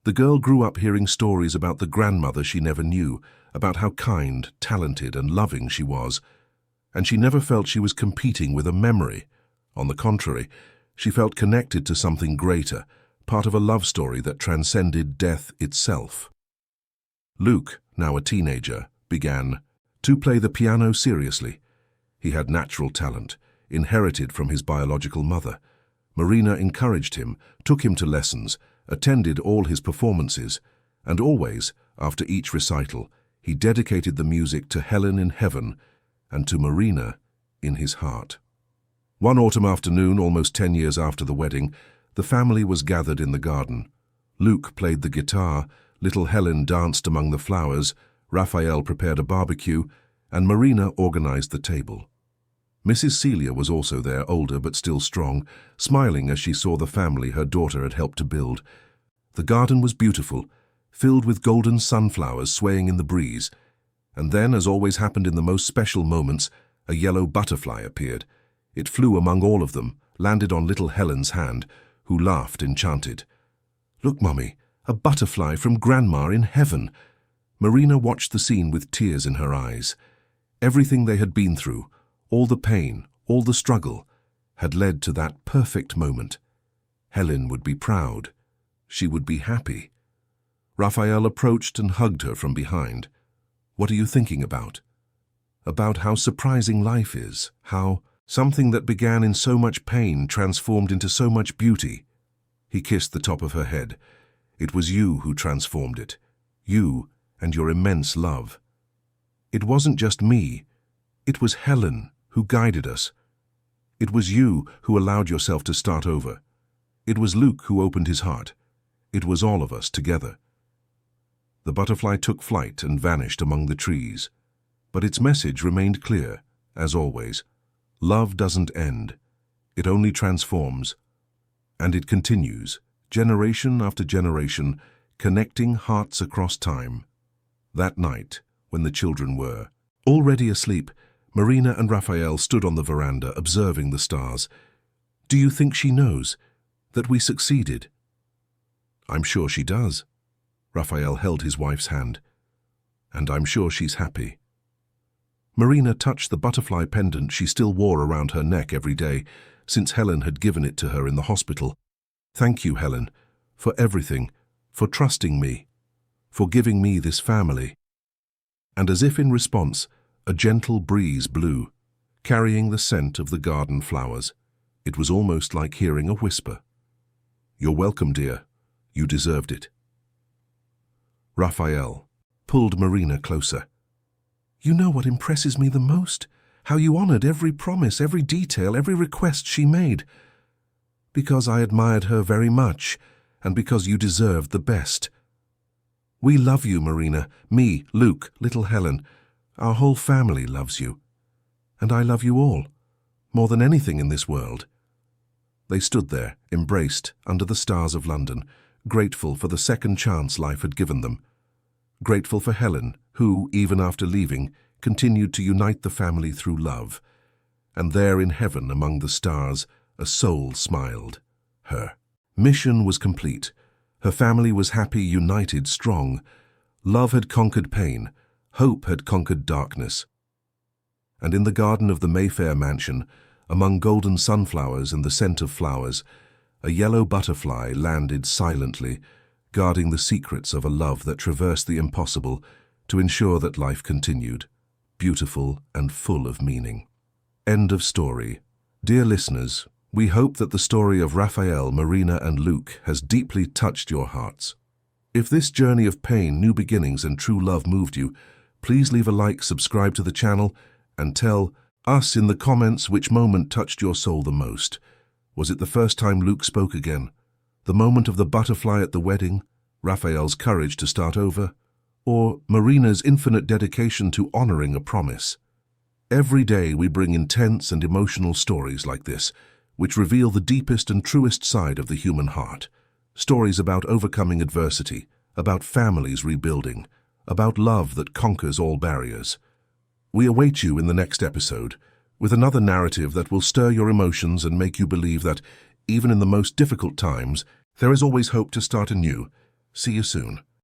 The girl grew up hearing stories about the grandmother she never knew, about how kind, talented, and loving she was, and she never felt she was competing with a memory. On the contrary, she felt connected to something greater, part of a love story that transcended death itself. Luke, now a teenager, began to play the piano seriously. He had natural talent, inherited from his biological mother. Marina encouraged him, took him to lessons, attended all his performances, and always, after each recital, he dedicated the music to Helen in heaven and to Marina in his heart. One autumn afternoon, almost 10 years after the wedding, the family was gathered in the garden. Luke played the guitar, little Helen danced among the flowers, Raphael prepared a barbecue, and Marina organized the table. Mrs. Celia was also there, older but still strong, smiling as she saw the family her daughter had helped to build. The garden was beautiful, filled with golden sunflowers swaying in the breeze. And then, as always happened in the most special moments, a yellow butterfly appeared. It flew among all of them, landed on little Helen's hand, who laughed enchanted. "Look, Mummy, a butterfly from Grandma in heaven." Marina watched the scene with tears in her eyes. Everything they had been through, all the pain, all the struggle, had led to that perfect moment. Helen would be proud. She would be happy. Raphael approached and hugged her from behind. "What are you thinking about?" "About how surprising life is, how something that began in so much pain transformed into so much beauty." He kissed the top of her head. "It was you who transformed it. You and your immense love. It wasn't just me. It was Helen who guided us. It was you who allowed yourself to start over. It was Luke who opened his heart. It was all of us together." The butterfly took flight and vanished among the trees. But its message remained clear, as always. Love doesn't end. It only transforms. And it continues, generation after generation, connecting hearts across time. That night, when the children were already asleep, Marina and Raphael stood on the veranda observing the stars. "Do you think she knows that we succeeded?" "I'm sure she does." Raphael held his wife's hand. "And I'm sure she's happy." Marina touched the butterfly pendant she still wore around her neck every day, since Helen had given it to her in the hospital. "Thank you, Helen, for everything, for trusting me, for giving me this family." And as if in response, a gentle breeze blew, carrying the scent of the garden flowers. It was almost like hearing a whisper. "You're welcome, dear. You deserved it." Raphael pulled Marina closer. "You know what impresses me the most? How you honored every promise, every detail, every request she made. Because I admired her very much, and because you deserved the best. We love you, Marina. Me, Luke, little Helen. Our whole family loves you. And I love you all, more than anything in this world." They stood there, embraced, under the stars of London, grateful for the second chance life had given them. Grateful for Helen, who, even after leaving, continued to unite the family through love. And there in heaven among the stars, a soul smiled. Her mission was complete. Her family was happy, united, strong. Love had conquered pain. Hope had conquered darkness. And in the garden of the Mayfair mansion, among golden sunflowers and the scent of flowers, a yellow butterfly landed silently, guarding the secrets of a love that traversed the impossible to ensure that life continued, beautiful and full of meaning. End of story. Dear listeners, we hope that the story of Raphael, Marina, and Luke has deeply touched your hearts. If this journey of pain, new beginnings, and true love moved you, please leave a like, subscribe to the channel, and tell Us in the comments, which moment touched your soul the most? Was it the first time Luke spoke again? The moment of the butterfly at the wedding? Raphael's courage to start over? Or Marina's infinite dedication to honoring a promise? Every day we bring intense and emotional stories like this, which reveal the deepest and truest side of the human heart. Stories about overcoming adversity, about families rebuilding, about love that conquers all barriers. We await you in the next episode, with another narrative that will stir your emotions and make you believe that, even in the most difficult times, there is always hope to start anew. See you soon.